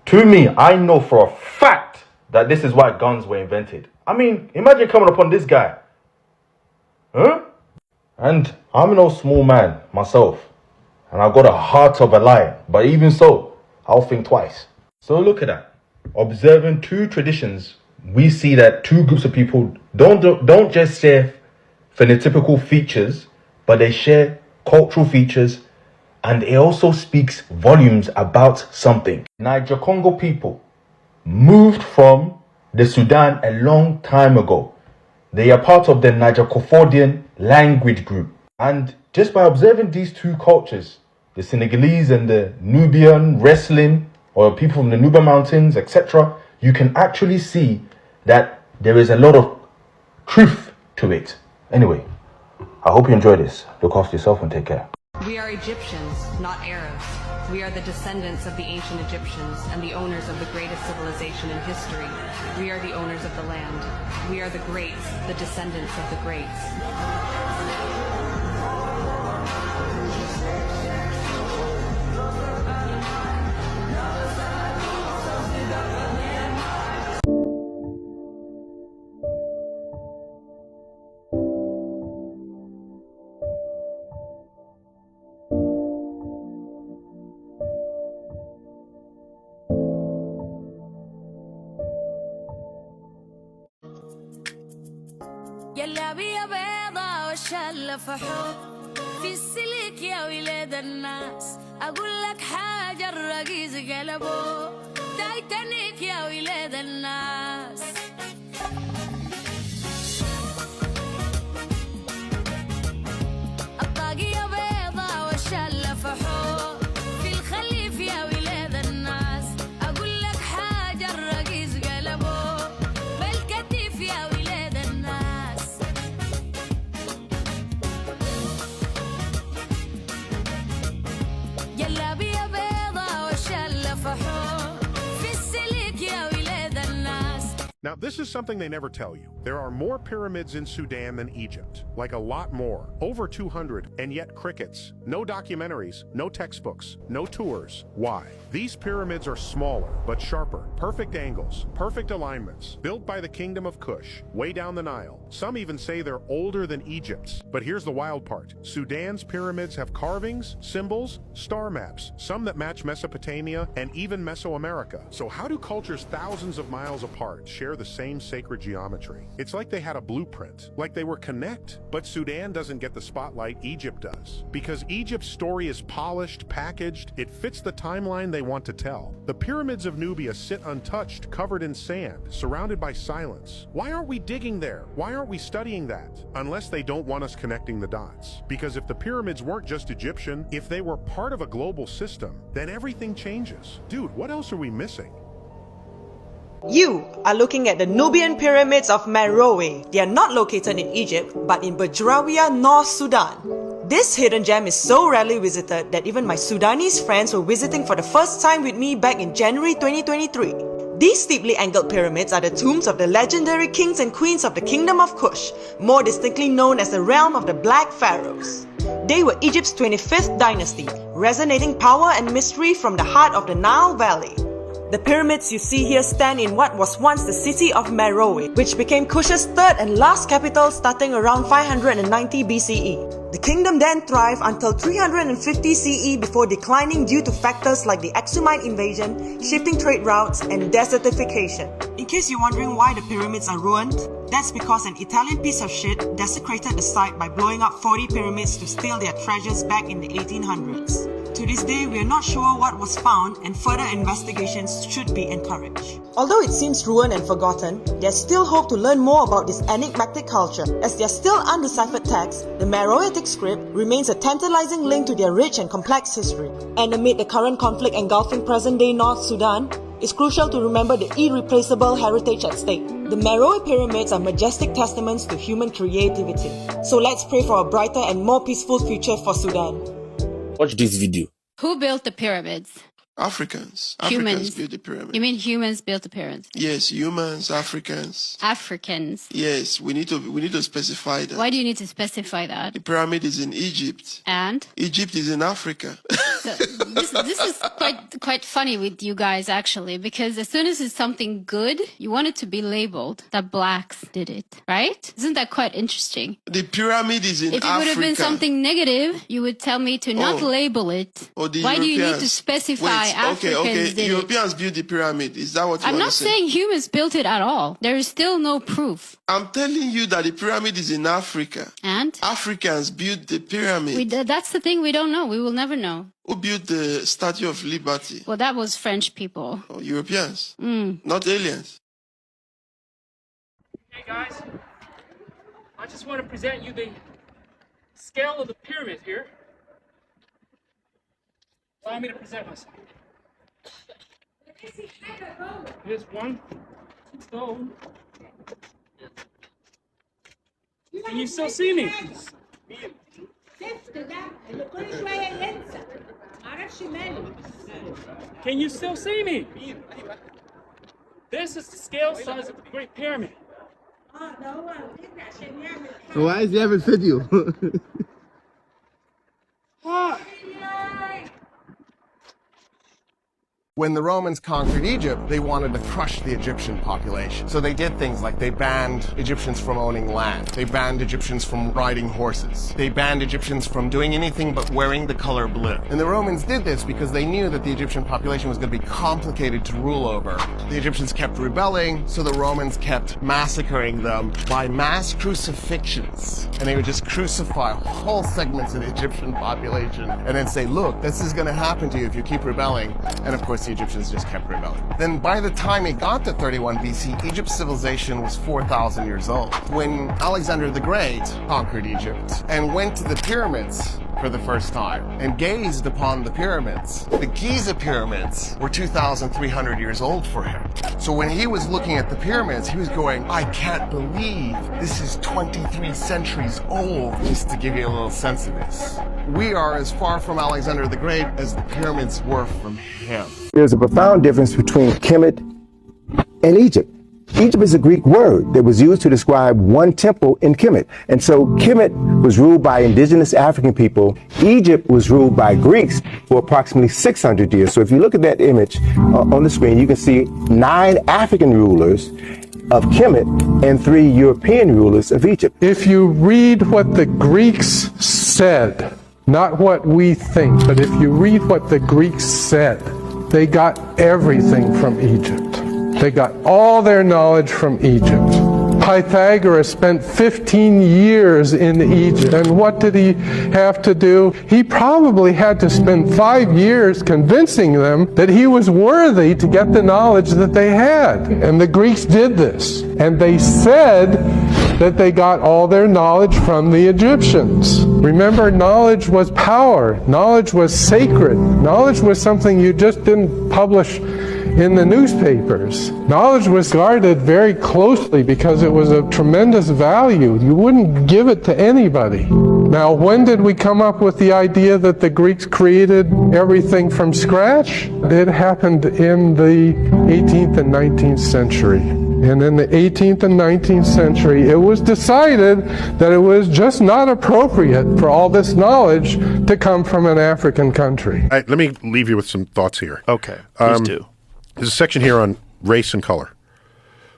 To me, I know for a fact that this is why guns were invented. I mean, imagine coming upon this guy. And I'm no small man myself. And I've got a heart of a lion. But even so, I'll think twice. So look at that. Observing two traditions, we see that two groups of people don't just share phenotypical features, but they share cultural features, and it also speaks volumes about something. Niger Congo people moved from the Sudan a long time ago. They are part of the Niger-Cofodian language group. And just by observing these two cultures, the Senegalese and the Nubian wrestling, or people from the Nuba Mountains, etc., you can actually see that there is a lot of truth to it. Anyway, I hope you enjoy this. Look after yourself and take care. We are Egyptians, not Arabs. We are the descendants of the ancient Egyptians and the owners of the greatest civilization in history. We are the owners of the land. We are the greats, the descendants of the greats. يلا بيا بيضة وشلة فحوط في السلك يا ولاد الناس أقول لك حاجة الرقيز قلبه تايتانيك يا ولاد الناس الطاقية بيضة وشلة فحوط في الخليف يا ولاد الناس أقول لك حاجة الرقيز قلبه بالكتيف يا ولاد الناس جلابية بيضة وشلة فحوط في السلك يا ولاد الناس. Now, this is something they never tell you. There are more pyramids in Sudan than Egypt. Like a lot more. Over 200, and yet crickets. No documentaries, no textbooks, no tours. Why? These pyramids are smaller, but sharper. Perfect angles, perfect alignments. Built by the Kingdom of Kush, way down the Nile. Some even say they're older than Egypt's. But here's the wild part. Sudan's pyramids have carvings, symbols, star maps, some that match Mesopotamia and even Mesoamerica. So how do cultures thousands of miles apart share the same sacred geometry? It's like they had a blueprint, like they were connect. But Sudan doesn't get the spotlight Egypt does. Because Egypt's story is polished, packaged, it fits the timeline they want to tell. The pyramids of Nubia sit untouched, covered in sand, surrounded by silence. Why aren't we digging there? Why aren't we studying that? Unless they don't want us connecting the dots. Because if the pyramids weren't just Egyptian, if they were part of a global system, then everything changes. Dude, what else are we missing? You are looking at the Nubian pyramids of Meroe. They are not located in Egypt, but in Bajrawiya, North Sudan. This hidden gem is so rarely visited that even my Sudanese friends were visiting for the first time with me back in January 2023. These steeply angled pyramids are the tombs of the legendary kings and queens of the Kingdom of Kush, more distinctly known as the realm of the Black Pharaohs. They were Egypt's 25th dynasty, resonating power and mystery from the heart of the Nile Valley. The pyramids you see here stand in what was once the city of Meroe, which became Kush's third and last capital starting around 590 BCE. The kingdom then thrived until 350 CE before declining due to factors like the Aksumite invasion, shifting trade routes, and desertification. In case you're wondering why the pyramids are ruined, that's because an Italian piece of shit desecrated the site by blowing up 40 pyramids to steal their treasures back in the 1800s. To this day, we are not sure what was found and further investigations should be encouraged. Although it seems ruined and forgotten, there's still hope to learn more about this enigmatic culture. As their still undeciphered text, the Meroitic script remains a tantalizing link to their rich and complex history. And amid the current conflict engulfing present-day North Sudan, it's crucial to remember the irreplaceable heritage at stake. The Meroe pyramids are majestic testaments to human creativity. So let's pray for a brighter and more peaceful future for Sudan. Watch this video. Who built the pyramids? Africans. Humans. Africans built the pyramid. You mean humans built the pyramids? Yes, humans, Africans. Africans. Yes, we need to specify that. Why do you need to specify that? The pyramid is in Egypt. And? Egypt is in Africa. So this is quite funny with you guys actually, because as soon as it's something good, you want it to be labeled that blacks did it, right? Isn't that quite interesting? The pyramid is in Africa. If it would have been something negative, you would tell me to not label it. Why do you need to specify Africans did Europeans built the pyramid. Is that what you I'm not saying humans built it at all. There is still no proof. I'm telling you that the pyramid is in Africa. And? Africans built the pyramid. That's the thing we don't know. We will never know. Who built the Statue of Liberty? Well, that was French people. Oh, Europeans. Not aliens. Hey guys, I just want to present you the scale of the pyramid here. Allow me to present myself. Here's one stone. Can you still see me? Can you still see me? This is the scale size of the Great Pyramid. So why is he having video? When the Romans conquered Egypt, they wanted to crush the Egyptian population. So they did things like they banned Egyptians from owning land. They banned Egyptians from riding horses. They banned Egyptians from doing anything but wearing the color blue. And the Romans did this because they knew that the Egyptian population was going to be complicated to rule over. The Egyptians kept rebelling, so the Romans kept massacring them by mass crucifixions. And they would just crucify whole segments of the Egyptian population and then say, look, this is going to happen to you if you keep rebelling. And of course, the Egyptians just kept rebelling. Then by the time it got to 31 BC, Egypt's civilization was 4,000 years old. When Alexander the Great conquered Egypt and went to the pyramids for the first time and gazed upon the pyramids, the Giza pyramids were 2,300 years old for him. So when he was looking at the pyramids, he was going, I can't believe this is 23 centuries old, just to give you a little sense of this. We are as far from Alexander the Great as the pyramids were from him. There's a profound difference between Kemet and Egypt. Egypt is a Greek word that was used to describe one temple in Kemet. And so Kemet was ruled by indigenous African people. Egypt was ruled by Greeks for approximately 600 years. So if you look at that image on the screen, you can see 9 African rulers of Kemet and 3 European rulers of Egypt. If you read what the Greeks said, not what we think, but if you read what the Greeks said, they got everything from Egypt. They got all their knowledge from Egypt. Pythagoras spent 15 years in Egypt. And what did he have to do? He probably had to spend 5 years convincing them that he was worthy to get the knowledge that they had. And the Greeks did this. And they said that they got all their knowledge from the Egyptians. Remember, knowledge was power. Knowledge was sacred. Knowledge was something you just didn't publish in the newspapers. Knowledge was guarded very closely because it was of tremendous value. You wouldn't give it to anybody. Now, when did we come up with the idea that the Greeks created everything from scratch? It happened in the 18th and 19th century. And in the 18th and 19th century, it was decided that it was just not appropriate for all this knowledge to come from an African country. Let me leave you with some thoughts here. Okay, please do. There's a section here on race and color,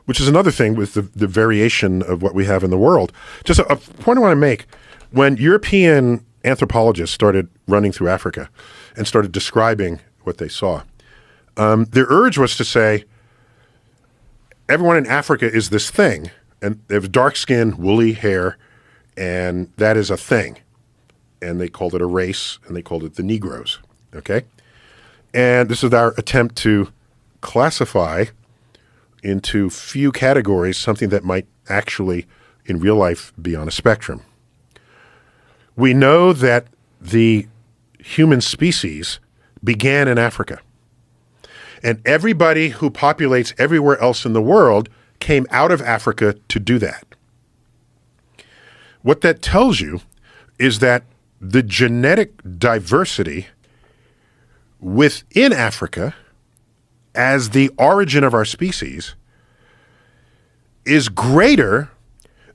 which is another thing with the variation of what we have in the world. Just a point I want to make. When European anthropologists started running through Africa and started describing what they saw, their urge was to say, everyone in Africa is this thing, and they have dark skin, woolly hair, and that is a thing. And they called it a race, and they called it the Negroes, okay? And this is our attempt to classify into few categories something that might actually, in real life, be on a spectrum. We know that the human species began in Africa. And everybody who populates everywhere else in the world came out of Africa to do that. What that tells you is that the genetic diversity within Africa as the origin of our species is greater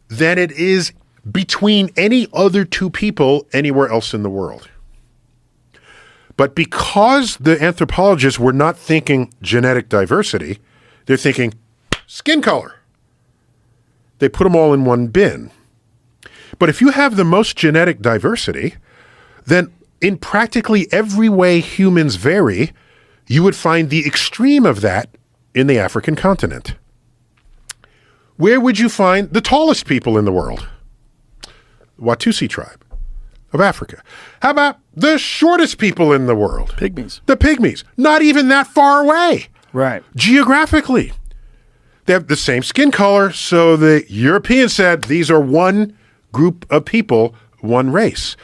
than it is between any other two people anywhere else in the world. But because the anthropologists were not thinking genetic diversity, they're thinking skin color. They put them all in one bin. But if you have the most genetic diversity, then in practically every way humans vary, you would find the extreme of that in the African continent. Where would you find the tallest people in the world? The Watusi tribe of Africa. How about the shortest people in the world? Pygmies. The Pygmies. Not even that far away. Right. Geographically. They have the same skin color, so the Europeans said these are one group of people, one race.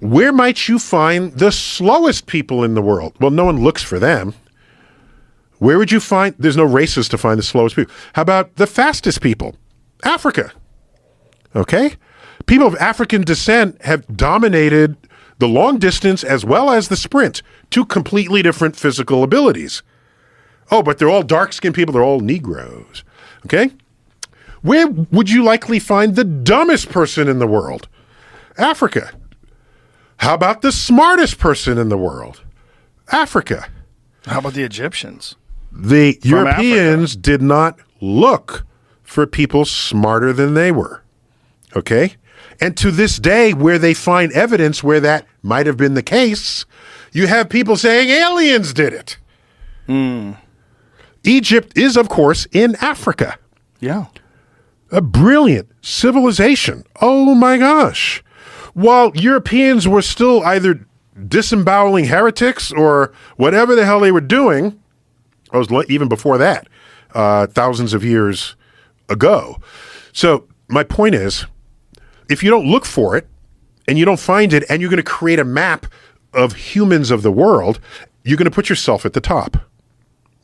Where might you find the slowest people in the world? Well, no one looks for them. Where would you find? There's no races to find the slowest people. How about the fastest people? Africa. Okay? People of African descent have dominated the long distance as well as the sprint, two completely different physical abilities. Oh, but they're all dark-skinned people. They're all Negroes. Okay? Where would you likely find the dumbest person in the world? Africa. How about the smartest person in the world? Africa. How about the Egyptians? The Europeans did not look for people smarter than they were. Okay? And to this day, where they find evidence where that might have been the case, you have people saying aliens did it. Egypt is, of course, in Africa. Yeah. A brilliant civilization. Oh my gosh. While Europeans were still either disemboweling heretics or whatever the hell they were doing, even before that, thousands of years ago. So my point is, if you don't look for it and you don't find it and you're going to create a map of humans of the world, you're going to put yourself at the top.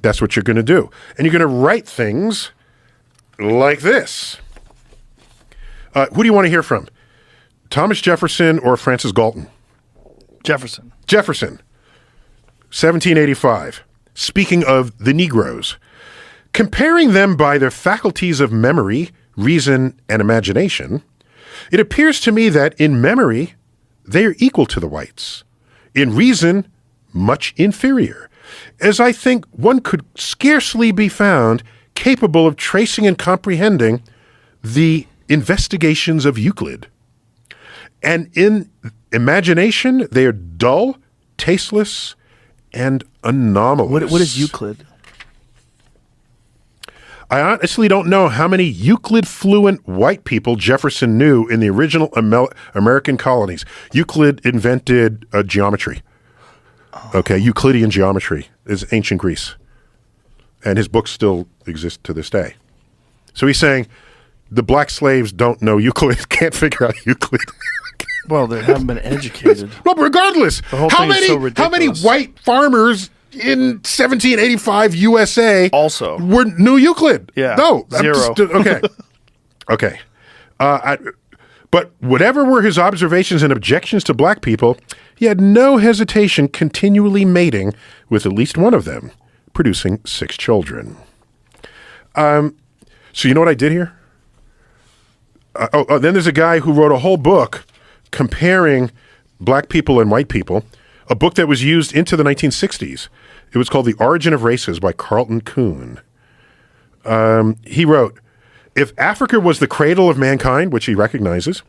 That's what you're going to do. And you're going to write things like this. Who do you want to hear from? Thomas Jefferson or Francis Galton? Jefferson. Jefferson, 1785. Speaking of the Negroes, Comparing them by their faculties of memory, reason, and imagination, it appears to me that in memory, they are equal to the whites. In reason, much inferior, as I think one could scarcely be found capable of tracing and comprehending the investigations of Euclid. And in imagination, they are dull, tasteless, and anomalous. What is Euclid? I honestly don't know how many Euclid-fluent white people Jefferson knew in the original American colonies. Euclid invented geometry. Okay, Euclidean geometry is ancient Greece. And his books still exist to this day. So he's saying the black slaves don't know Euclid, can't figure out Euclid. Well, they haven't been educated. Well, regardless, The whole how thing is so many ridiculous. white farmers in 1785 USA also knew Euclid? Yeah, No. zero. Okay. Okay. But whatever were his observations and objections to black people, he had no hesitation continually mating with at least one of them, producing 6 children. So you know what I did here? Then there's a guy who wrote a whole book comparing black people and white people, a book that was used into the 1960s. It was called The Origin of Races by Carlton Kuhn. He wrote, if Africa was the cradle of mankind, which he recognizes,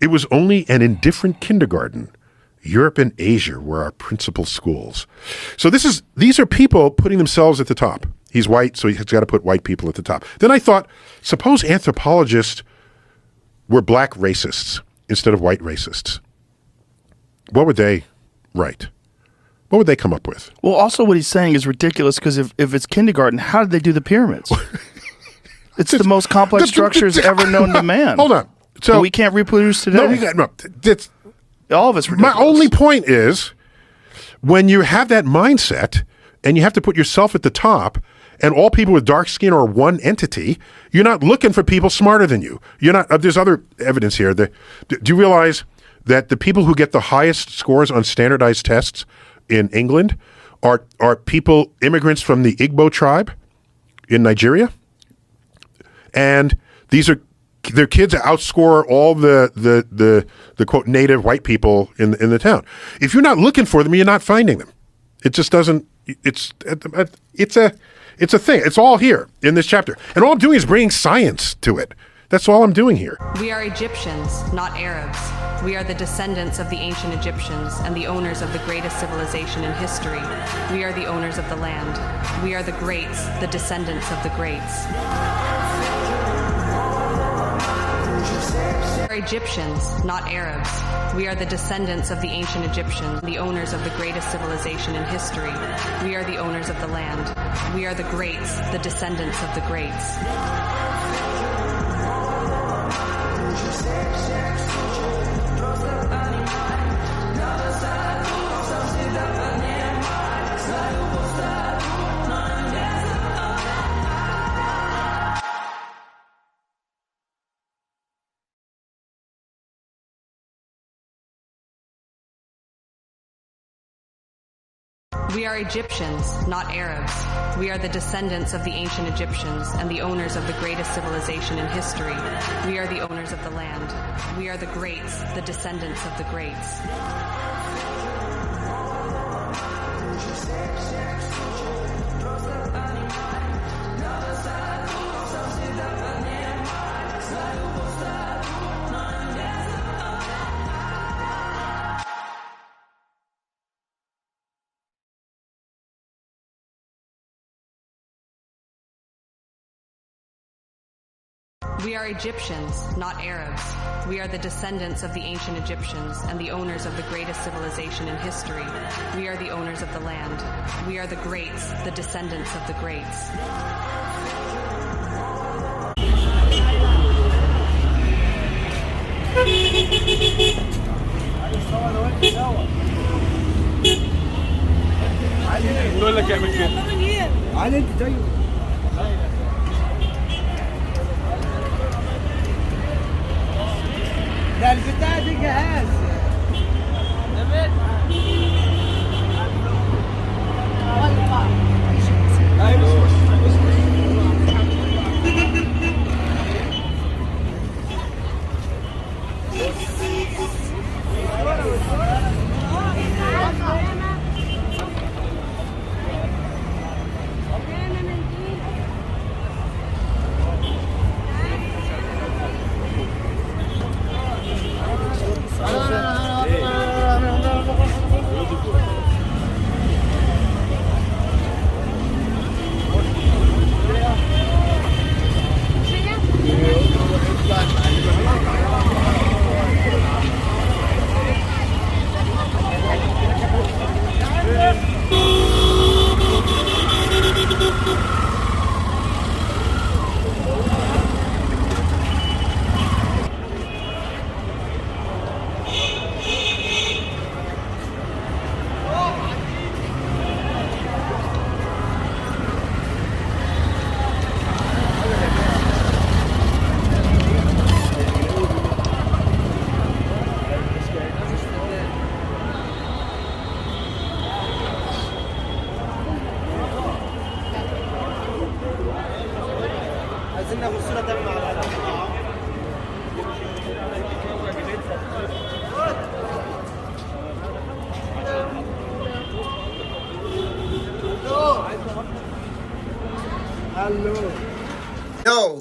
it was only an indifferent kindergarten. Europe and Asia were our principal schools. So these are people putting themselves at the top. He's white, so he's got to put white people at the top. Then I thought, suppose anthropologists were black racists instead of white racists. What would they write? What would they come up with? Well, also what he's saying is ridiculous because if it's kindergarten, how did they do the pyramids? It's the most complex structures ever known to man. Hold on. So and we can't reproduce today. All of it's ridiculous. My only point is, when you have that mindset and you have to put yourself at the top, and all people with dark skin are one entity, you're not looking for people smarter than you. You're not. There's other evidence here. Do you realize that the people who get the highest scores on standardized tests in England are people, immigrants from the Igbo tribe in Nigeria? And their kids outscore all the quote native white people in the town. If you're not looking for them, you're not finding them. It just doesn't. It's a thing. It's all here in this chapter, and all I'm doing is bringing science to it. That's all I'm doing here. We are Egyptians, not Arabs. We are the descendants of the ancient Egyptians and the owners of the greatest civilization in history. We are the owners of the land. We are the greats, the descendants of the greats. We are Egyptians, not Arabs. We are the descendants of the ancient Egyptians, the owners of the greatest civilization in history. We are the owners of the land. We are the greats, the descendants of the greats. We are Egyptians, not Arabs. We are the descendants of the ancient Egyptians and the owners of the greatest civilization in history. We are the owners of the land. We are the greats, the descendants of the greats. We are Egyptians, not Arabs. We are the descendants of the ancient Egyptians and the owners of the greatest civilization in history. We are the owners of the land. We are the greats, the descendants of the greats. ده البتاع دي جهاز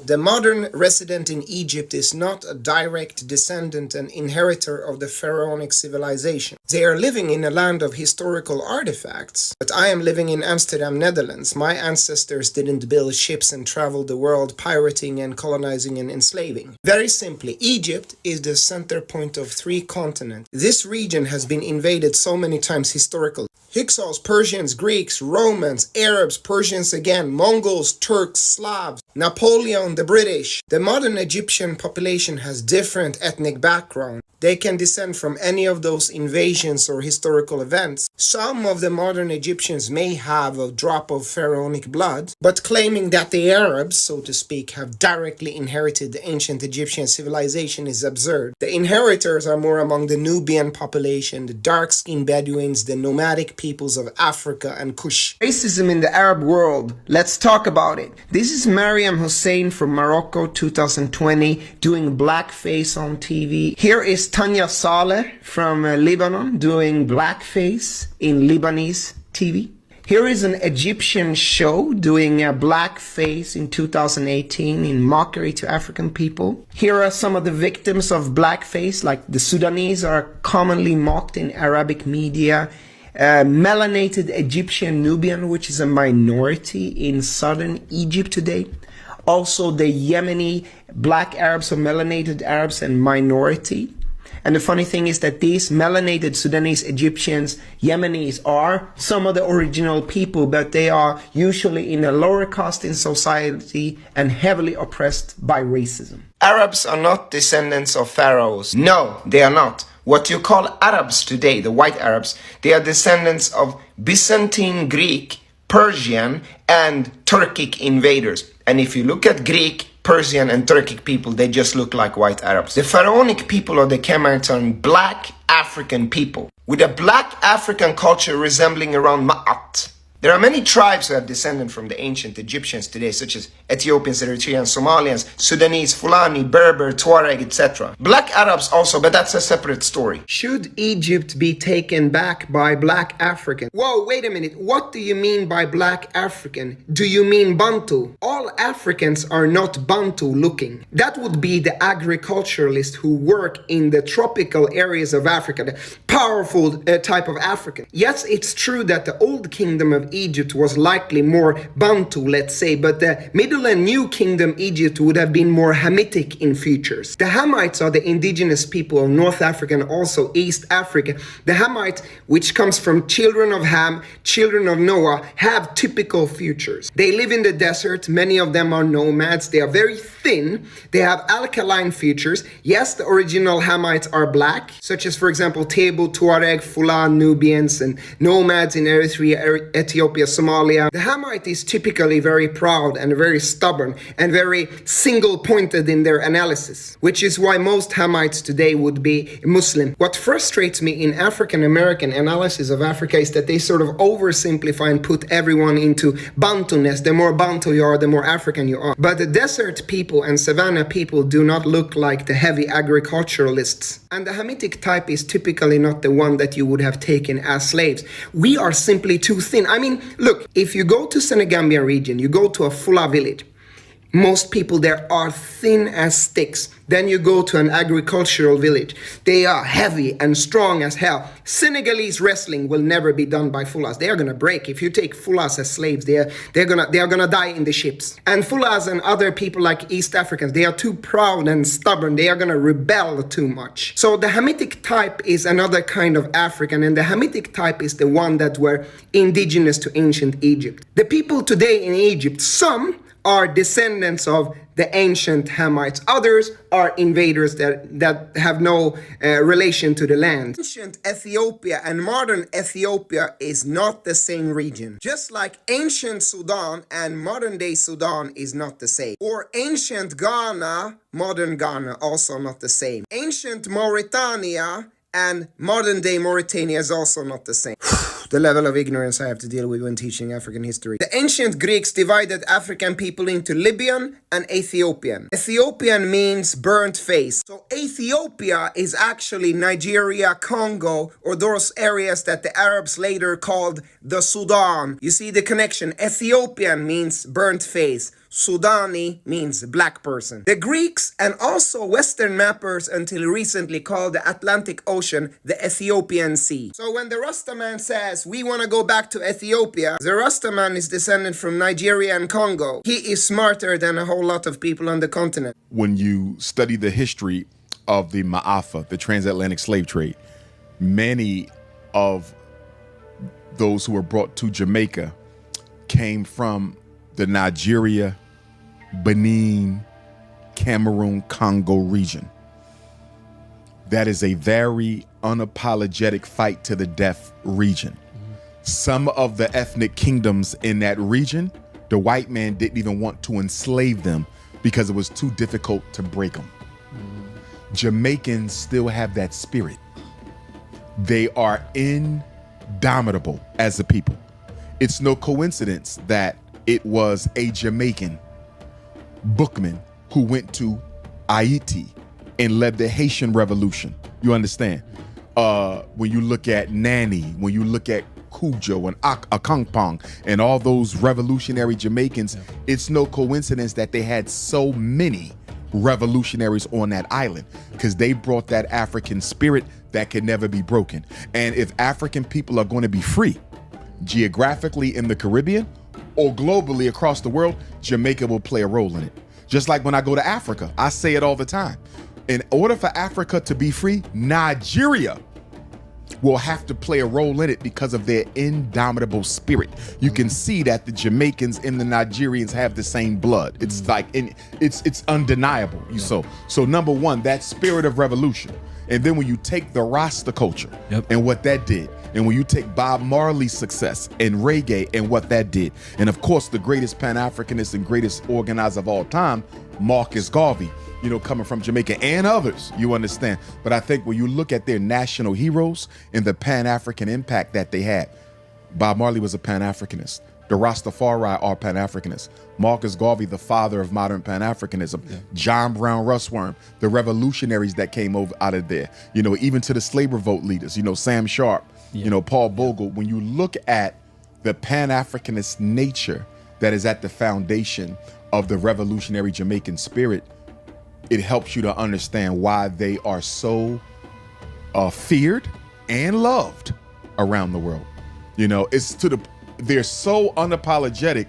the modern resident in Egypt is not a direct descendant and inheritor of the pharaonic civilization. They are living in a land of historical artifacts. But I am living in Amsterdam, Netherlands. My ancestors didn't build ships and travel the world pirating and colonizing and enslaving. Very simply, Egypt is the center point of 3 continents. This region has been invaded so many times historically. Hyksos, Persians, Greeks, Romans, Arabs, Persians again, Mongols, Turks, Slavs, Napoleon, the British. The modern Egyptian population has different ethnic background. They can descend from any of those invasions or historical events. Some of the modern Egyptians may have a drop of pharaonic blood, but claiming that the Arabs, so to speak, have directly inherited the ancient Egyptian civilization is absurd. The inheritors are more among the Nubian population, the dark-skinned Bedouins, the nomadic peoples of Africa and Kush. Racism in the Arab world. Let's talk about it. This is Mariam Hussein from Morocco, 2020, doing blackface on TV. Here is Tanya Saleh from Lebanon doing blackface in Lebanese TV. Here is an Egyptian show doing a blackface in 2018 in mockery to African people. Here are some of the victims of blackface, like the Sudanese are commonly mocked in Arabic media. Melanated Egyptian Nubian, which is a minority in southern Egypt today. Also the Yemeni black Arabs or melanated Arabs and minority. And the funny thing is that these melanated Sudanese Egyptians, Yemenis are some of the original people, but they are usually in a lower caste in society and heavily oppressed by racism. Arabs are not descendants of pharaohs. No, they are not. What you call Arabs today, the white Arabs, they are descendants of Byzantine Greek, Persian, and Turkic invaders. And if you look at Greek, Persian and Turkic people, they just look like white Arabs. The pharaonic people or the Kemites are black African people with a black African culture resembling around Ma'at. There are many tribes who have descended from the ancient Egyptians today, such as Ethiopians, Eritreans, Somalians, Sudanese, Fulani, Berber, Tuareg, etc. Black Arabs also, but that's a separate story. Should Egypt be taken back by black African? Whoa, wait a minute. What do you mean by black African? Do you mean Bantu? All Africans are not Bantu looking. That would be the agriculturalists who work in the tropical areas of Africa, the powerful type of African. Yes, it's true that the old kingdom of Egypt was likely more Bantu, let's say, but the Middle and New Kingdom Egypt would have been more Hamitic in features. The Hamites are the indigenous people of North Africa and also East Africa. The Hamite, which comes from children of Ham, children of Noah, have typical features. They live in the desert. Many of them are nomads. They are very thin. They have alkaline features. Yes, the original Hamites are black, such as, for example, Tebu, Tuareg, Fulan, Nubians, and nomads in Eritrea, Ethiopia, Somalia. The Hamite is typically very proud and very stubborn and very single-pointed in their analysis, which is why most Hamites today would be Muslim. What frustrates me in African-American analysis of Africa is that they sort of oversimplify and put everyone into Bantu-ness. The more Bantu you are, the more African you are. But the desert people and savannah people do not look like the heavy agriculturalists. And the Hamitic type is typically not the one that you would have taken as slaves. We are simply too thin. I mean, look, if you go to Senegambian region, you go to a Fula village, most people there are thin as sticks. Then you go to an agricultural village. They are heavy and strong as hell. Senegalese wrestling will never be done by Fulas. They are gonna break. If you take Fulas as slaves, they are gonna die in the ships. And Fulas and other people like East Africans, they are too proud and stubborn. They are gonna rebel too much. So the Hamitic type is another kind of African, and the Hamitic type is the one that were indigenous to ancient Egypt. The people today in Egypt, some are descendants of the ancient Hamites. Others are invaders that have no relation to the land. Ancient Ethiopia and modern Ethiopia is not the same region. Just like ancient Sudan and modern day Sudan is not the same. Or ancient Ghana, modern Ghana also not the same. Ancient Mauritania and modern day Mauritania is also not the same. The level of ignorance I have to deal with when teaching African history. The ancient Greeks divided African people into Libyan and Ethiopian. Ethiopian means burnt face. So Ethiopia is actually Nigeria, Congo, or those areas that the Arabs later called the Sudan. You see the connection. Ethiopian means burnt face. Sudani means black person. The Greeks and also Western mappers until recently called the Atlantic Ocean the Ethiopian Sea. So when the Rastaman says we want to go back to Ethiopia, the Rastaman is descended from Nigeria and Congo. He is smarter than a whole lot of people on the continent. When you study the history of the Ma'afa, the transatlantic slave trade, many of those who were brought to Jamaica came from the Nigeria, Benin, Cameroon, Congo region. That is a very unapologetic fight to the death region. Some of the ethnic kingdoms in that region, the white man didn't even want to enslave them because it was too difficult to break them. Jamaicans still have that spirit. They are indomitable as a people. It's no coincidence that it was a Jamaican bookman who went to Haiti and led the Haitian Revolution. You understand? When you look at Nani, when you look at Cujo and Akangpong and all those revolutionary Jamaicans, it's no coincidence that they had so many revolutionaries on that island, because they brought that African spirit that can never be broken. And if African people are going to be free, geographically in the Caribbean or globally across the world, Jamaica will play a role in it. Just like when I go to Africa, I say it all the time. In order for Africa to be free, Nigeria will have to play a role in it because of their indomitable spirit. You can see that the Jamaicans and the Nigerians have the same blood. It's like, it's undeniable. So number one, that spirit of revolution. And then when you take the Rasta culture and what that did, and when you take Bob Marley's success and reggae and what that did, and of course the greatest Pan-Africanist and greatest organizer of all time, Marcus Garvey, you know, coming from Jamaica and others, you understand. But I think when you look at their national heroes and the Pan-African impact that they had, Bob Marley was a Pan-Africanist. The Rastafari are Pan-Africanists. Marcus Garvey, the father of modern Pan-Africanism. John Brown Russworm, the revolutionaries that came over out of there. You know, even to the slave revolt leaders, you know, Sam Sharp, you know, Paul Bogle. When you look at the Pan-Africanist nature that is at the foundation of the revolutionary Jamaican spirit, it helps you to understand why they are so feared and loved around the world. You know, they're so unapologetic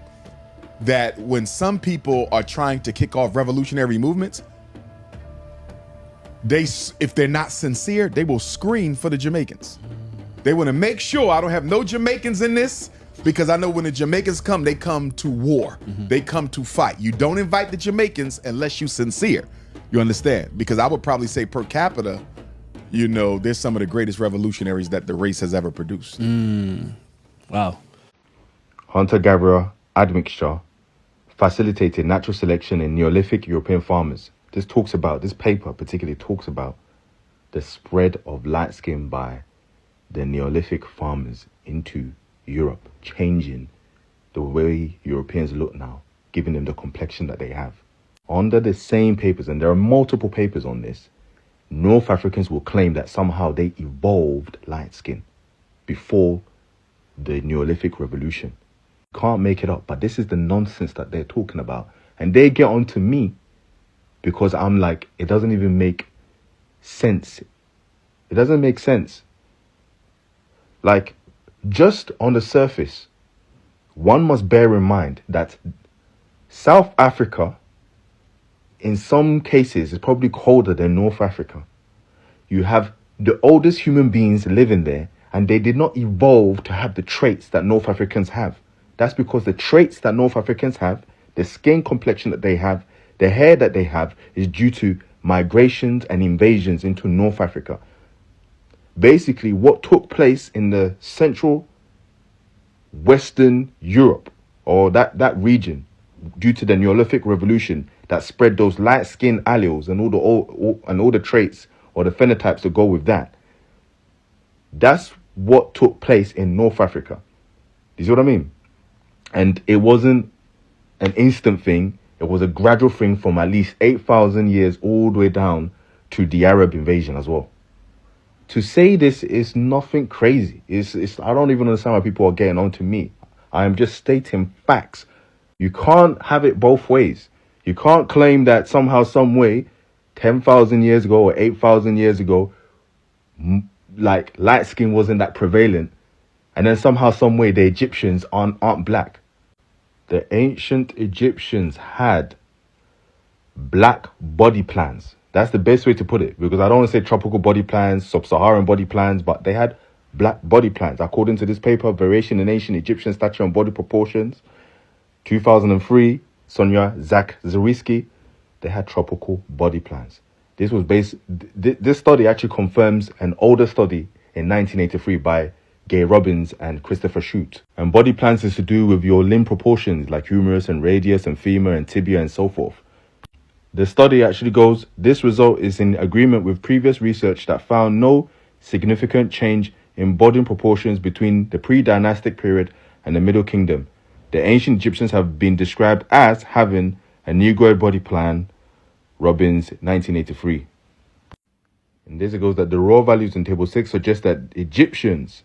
that when some people are trying to kick off revolutionary movements, if they're not sincere, they will screen for the Jamaicans. They want to make sure I don't have no Jamaicans in this, because I know when the Jamaicans come, they come to war. They come to fight. You don't invite the Jamaicans unless you're sincere. You understand? Because I would probably say per capita, you know, there's some of the greatest revolutionaries that the race has ever produced. Wow. Hunter-gatherer admixture facilitated natural selection in Neolithic European farmers. This paper particularly talks about the spread of light skin by the Neolithic farmers into Europe, changing the way Europeans look now, giving them the complexion that they have. Under the same papers, and there are multiple papers on this, North Africans will claim that somehow they evolved light skin before the Neolithic Revolution. Can't make it up, but this is the nonsense that they're talking about. And they get on to me because I'm like, it doesn't even make sense. It doesn't make sense. Like, just on the surface, one must bear in mind that South Africa, in some cases, is probably colder than North Africa. You have the oldest human beings living there, and they did not evolve to have the traits that North Africans have. That's because the traits that North Africans have, the skin complexion that they have, the hair that they have, is due to migrations and invasions into North Africa. Basically, what took place in the central Western Europe, or that region, due to the Neolithic Revolution that spread those light skin alleles and all the traits or the phenotypes that go with that. That's what took place in North Africa. Do you see what I mean? And it wasn't an instant thing. It was a gradual thing from at least 8,000 years all the way down to the Arab invasion as well. To say this is nothing crazy. I don't even understand why people are getting on to me. I am just stating facts You can't have it both ways. You can't claim that somehow, some way, 10,000 years ago or 8,000 years ago, like light skin wasn't that prevalent, and then somehow, some way, the Egyptians aren't black. The ancient Egyptians had black body plans. That's the best way to put it, because I don't want to say tropical body plans, sub-Saharan body plans, but they had black body plans. According to this paper, Variation in Ancient Egyptian Stature and Body Proportions, 2003, Sonia Zak-Zariski, they had tropical body plans. This was this study actually confirms an older study in 1983 by Gay Robbins and Christopher Shute. And body plans is to do with your limb proportions like humerus and radius and femur and tibia and so forth. The study actually goes, this result is in agreement with previous research that found no significant change in body proportions between the pre-dynastic period and the Middle Kingdom. The ancient Egyptians have been described as having a Negroid body plan, Robbins, 1983. And this goes that the raw values in Table 6 suggest that Egyptians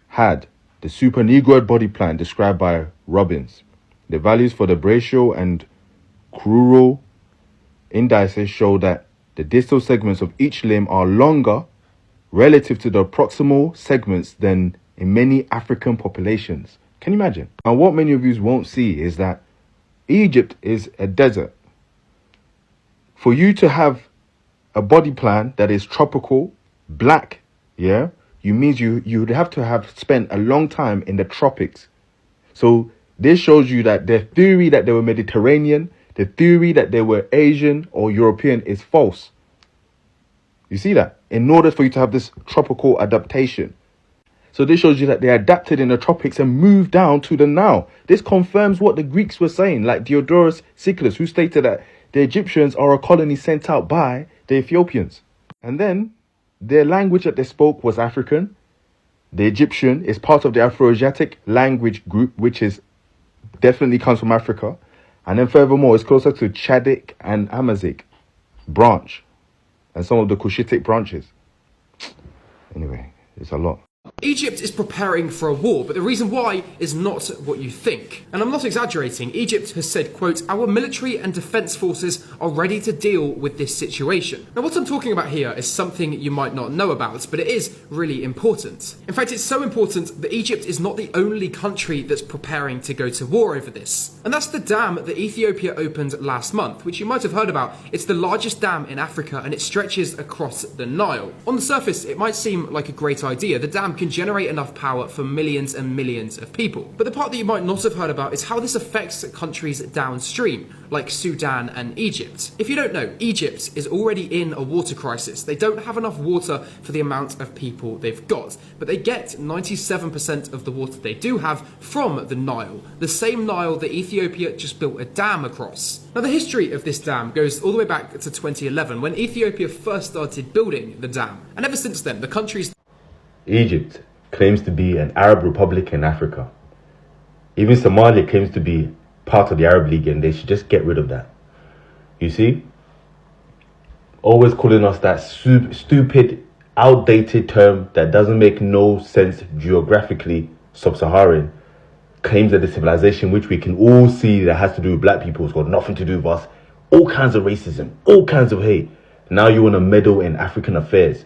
had the super Negroid body plan described by Robbins. The values for the brachial and crural indices show that the distal segments of each limb are longer relative to the proximal segments than in many African populations. Can you imagine? And what many of you won't see is that Egypt is a desert. For you to have a body plan that is tropical, black, yeah, you would have to have spent a long time in the tropics. So this shows you that the theory that they were Mediterranean, the theory that they were Asian or European is false. You see that? In order for you to have this tropical adaptation. So this shows you that they adapted in the tropics and moved down to the Nile. This confirms what the Greeks were saying, like Diodorus Siculus, who stated that the Egyptians are a colony sent out by the Ethiopians. And then their language that they spoke was African. The Egyptian is part of the Afroasiatic language group, which is definitely comes from Africa. And then furthermore, it's closer to Chadic and Amazigh branch and some of the Cushitic branches. Anyway, it's a lot. Egypt is preparing for a war, but the reason why is not what you think. And I'm not exaggerating. Egypt has said, quote, "Our military and defence forces are ready to deal with this situation." Now, what I'm talking about here is something you might not know about, but it is really important. In fact, it's so important that Egypt is not the only country that's preparing to go to war over this. And that's the dam that Ethiopia opened last month, which you might have heard about. It's the largest dam in Africa, and it stretches across the Nile. On the surface, it might seem like a great idea. The dam can generate enough power for millions and millions of people. But the part that you might not have heard about is how this affects countries downstream, like Sudan and Egypt. If you don't know, Egypt is already in a water crisis. They don't have enough water for the amount of people they've got, but they get 97% of the water they do have from the Nile, the same Nile that Ethiopia just built a dam across. Now, the history of this dam goes all the way back to 2011, when Ethiopia first started building the dam. And ever since then, the country's Egypt claims to be an Arab republic in Africa. Even Somalia claims to be part of the Arab League, and they should just get rid of that. You see? Always calling us that stupid, outdated term that doesn't make no sense geographically, sub-Saharan, claims that the civilization which we can all see that has to do with black people has got nothing to do with us. All kinds of racism, all kinds of hate. Now you want to meddle in African affairs.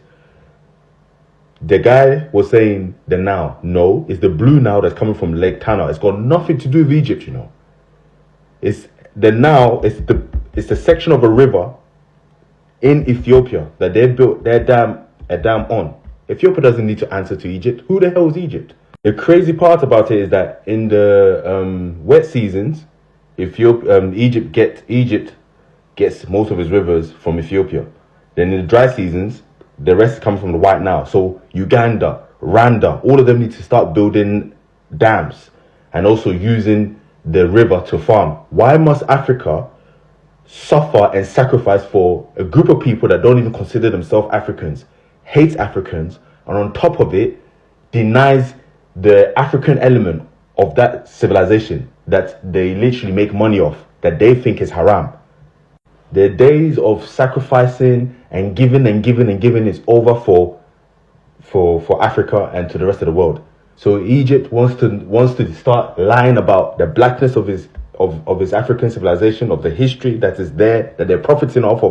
The guy was saying the Nile. No, it's the blue Nile that's coming from Lake Tana. It's got nothing to do with Egypt, you know. It's the Nile. It's the section of a river in Ethiopia that they built a dam on. Ethiopia doesn't need to answer to Egypt. Who the hell is Egypt? The crazy part about it is that in the wet seasons, Egypt gets most of its rivers from Ethiopia. Then in the dry seasons, the rest comes from the White Nile. So Uganda, Rwanda, all of them need to start building dams and also using the river to farm. Why must Africa suffer and sacrifice for a group of people that don't even consider themselves Africans, hates Africans, and on top of it, denies the African element of that civilization that they literally make money off, that they think is haram? The days of sacrificing and giving is over for Africa and to the rest of the world. So Egypt wants to start lying about the blackness of of his African civilization, of the history that is there, that they're profiting off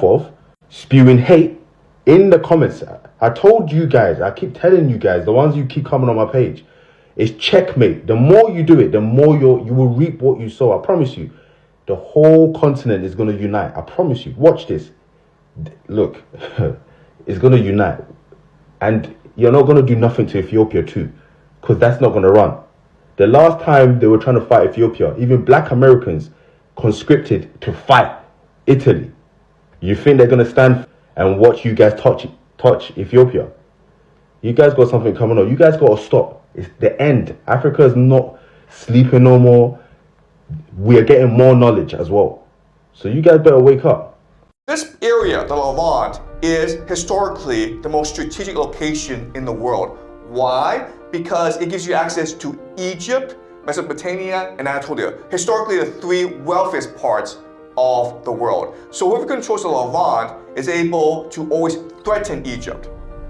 of, spewing hate in the comments. I told you guys, I keep telling you guys, the ones you keep coming on my page, it's checkmate. The more you do it, the more you will reap what you sow. I promise you. The whole continent is going to unite. I promise you. Watch this. Look, it's going to unite. And you're not going to do nothing to Ethiopia too, because that's not going to run. The last time they were trying to fight Ethiopia, even black Americans conscripted to fight Italy. You think they're going to stand and watch you guys touch Ethiopia? You guys got something coming on. You guys got to stop. It's the end. Africa is not sleeping no more. We are getting more knowledge as well. So you guys better wake up. This area, the Levant, is historically the most strategic location in the world. Why? Because it gives you access to Egypt, Mesopotamia, and Anatolia. Historically, the three wealthiest parts of the world. So whoever controls the Levant is able to always threaten Egypt.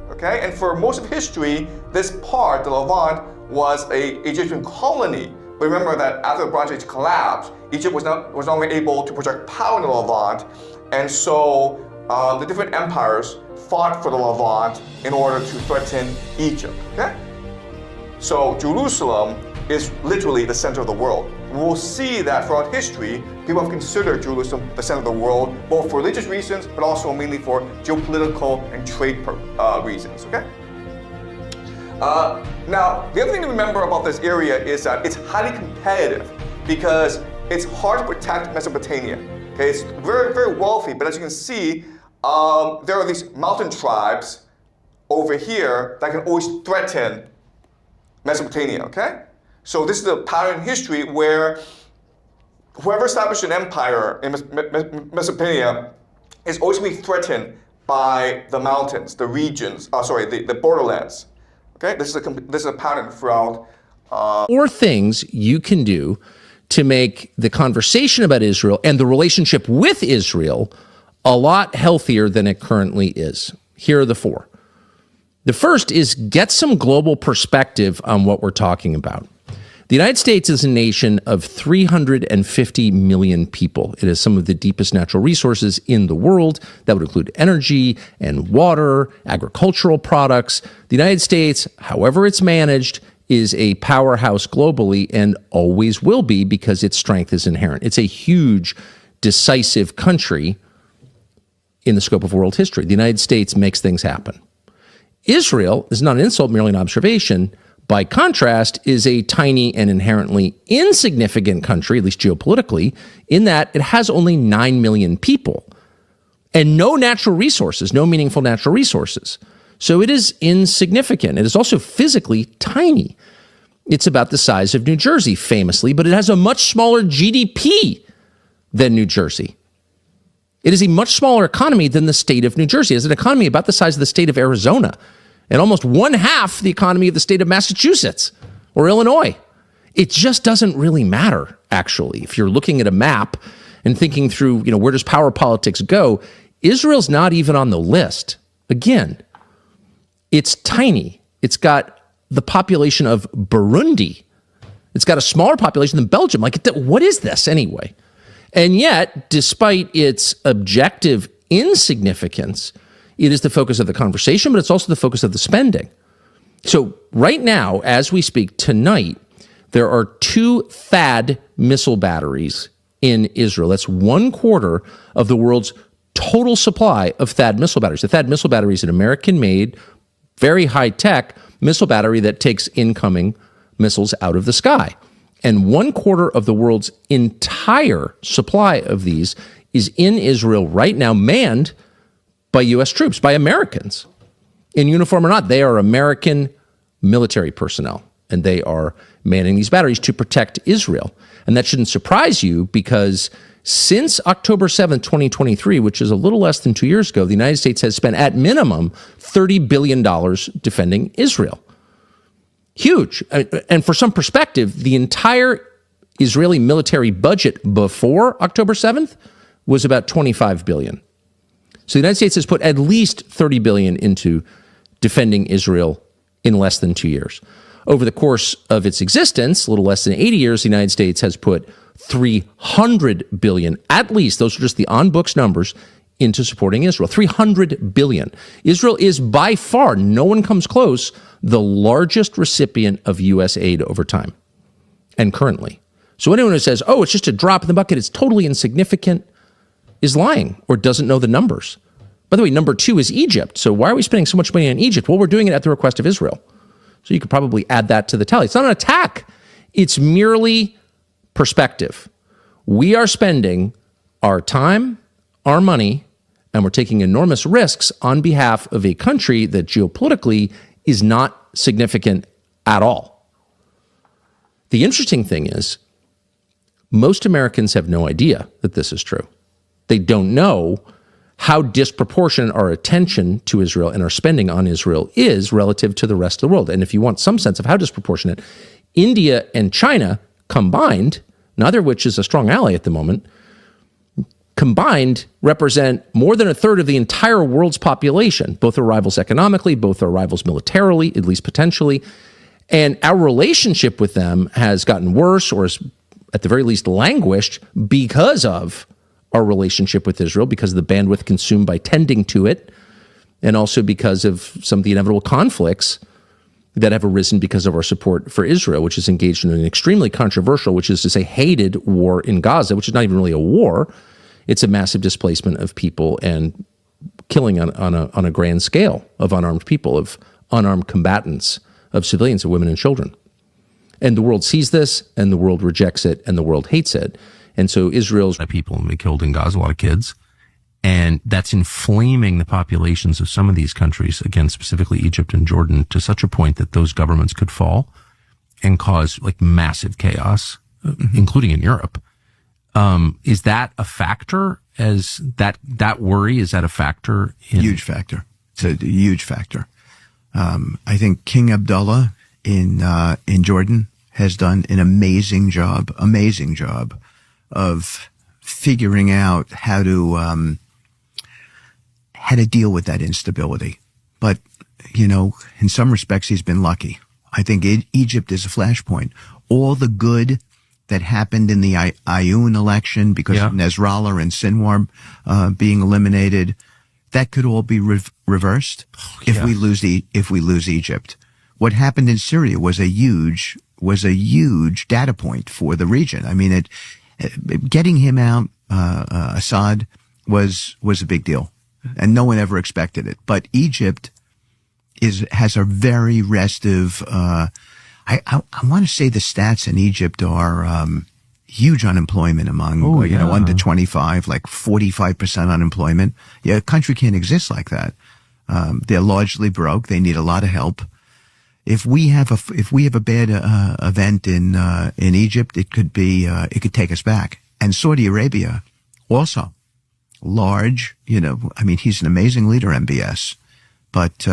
Okay? And for most of history, this part, the Levant, was an Egyptian colony. But remember that after the Bronze Age collapsed, Egypt was no longer able to project power in the Levant, and so the different empires fought for the Levant in order to threaten Egypt. Okay? So Jerusalem is literally the center of the world. We'll see that throughout history, people have considered Jerusalem the center of the world, both for religious reasons, but also mainly for geopolitical and trade reasons. Okay? Now, the other thing to remember about this area is that it's highly competitive because it's hard to protect Mesopotamia. Okay, it's very, very wealthy, but as you can see, there are these mountain tribes over here that can always threaten Mesopotamia, okay? So this is a pattern in history where whoever established an empire in Mesopotamia is always being threatened by the mountains, the regions, the borderlands. Okay, this is a pattern throughout. Or things you can do to make the conversation about Israel and the relationship with Israel a lot healthier than it currently is. Here are the four. The first is get some global perspective on what we're talking about. The United States is a nation of 350 million people. It has some of the deepest natural resources in the world. That would include energy and water, agricultural products. The United States, however it's managed, is a powerhouse globally and always will be because its strength is inherent. It's a huge, decisive country in the scope of world history. The United States makes things happen. Israel is not an insult, merely an observation. By contrast, is a tiny and inherently insignificant country, at least geopolitically, in that it has only 9 million people and no natural resources, no meaningful natural resources. So it is insignificant. It is also physically tiny. It's about the size of New Jersey, famously, but it has a much smaller GDP than New Jersey. It is a much smaller economy than the state of New Jersey. It has an economy about the size of the state of Arizona and almost one half the economy of the state of Massachusetts or Illinois. It just doesn't really matter, actually. If you're looking at a map and thinking through, where does power politics go, Israel's not even on the list. Again, it's tiny. It's got the population of Burundi. It's got a smaller population than Belgium. What is this anyway? And yet, despite its objective insignificance, it is the focus of the conversation, but it's also the focus of the spending. So right now, as we speak tonight, there are 2 THAAD missile batteries in Israel. That's 1/4 of the world's total supply of THAAD missile batteries. The THAAD missile battery is an American-made, very high-tech missile battery that takes incoming missiles out of the sky. And 1/4 of the world's entire supply of these is in Israel right now, manned by U.S. troops, by Americans. In uniform or not, they are American military personnel, and they are manning these batteries to protect Israel. And that shouldn't surprise you, because since October 7th, 2023, which is a little less than 2 years ago, the United States has spent at minimum $30 billion defending Israel. Huge. And for some perspective, the entire Israeli military budget before October 7th was about $25 billion. So the United States has put at least $30 billion into defending Israel in less than 2 years. Over the course of its existence, a little less than 80 years, the United States has put $300 billion, at least, those are just the on-books numbers, into supporting Israel. $300 billion. Israel is by far, no one comes close, the largest recipient of U.S. aid over time and currently. So anyone who says, oh, it's just a drop in the bucket, it's totally insignificant, is lying or doesn't know the numbers. By the way, number 2 is Egypt. So why are we spending so much money on Egypt? Well, we're doing it at the request of Israel. So you could probably add that to the tally. It's not an attack. It's merely perspective. We are spending our time, our money, and we're taking enormous risks on behalf of a country that geopolitically is not significant at all. The interesting thing is, most Americans have no idea that this is true. They don't know how disproportionate our attention to Israel and our spending on Israel is relative to the rest of the world. And if you want some sense of how disproportionate, India and China combined, neither of which is a strong ally at the moment, combined represent more than a third of the entire world's population. Both are rivals economically, both are rivals militarily, at least potentially. And our relationship with them has gotten worse, or is at the very least languished, because of our relationship with Israel, because of the bandwidth consumed by tending to it, and also because of some of the inevitable conflicts that have arisen because of our support for Israel, which is engaged in an extremely controversial, which is to say hated war in Gaza, which is not even really a war. It's a massive displacement of people and killing on a grand scale of unarmed people, of unarmed combatants, of civilians, of women and children. And the world sees this, and the world rejects it, and the world hates it. And so Israel's people have been killed in Gaza, a lot of kids. And that's inflaming the populations of some of these countries, again, specifically Egypt and Jordan, to such a point that those governments could fall and cause like massive chaos, including in Europe. Is that a factor? As that worry, is that a factor? Huge factor. It's a huge factor. I think King Abdullah in Jordan has done an amazing job of figuring out how to deal with that instability. But, you know, in some respects, he's been lucky. I think Egypt is a flashpoint. All the good that happened in the Aoun election because of Nasrallah and Sinwar being eliminated, that could all be reversed if we lose Egypt. What happened in Syria was a huge data point for the region. I mean, getting him out, Assad, was a big deal, and no one ever expected it. But Egypt has a very restive. I want to say the stats in Egypt are huge unemployment among under 25, like 45% unemployment. Yeah, a country can't exist like that. They're largely broke. They need a lot of help. If we have a bad event in Egypt, it could take us back. And Saudi Arabia also large. You know, I mean, he's an amazing leader, MBS. But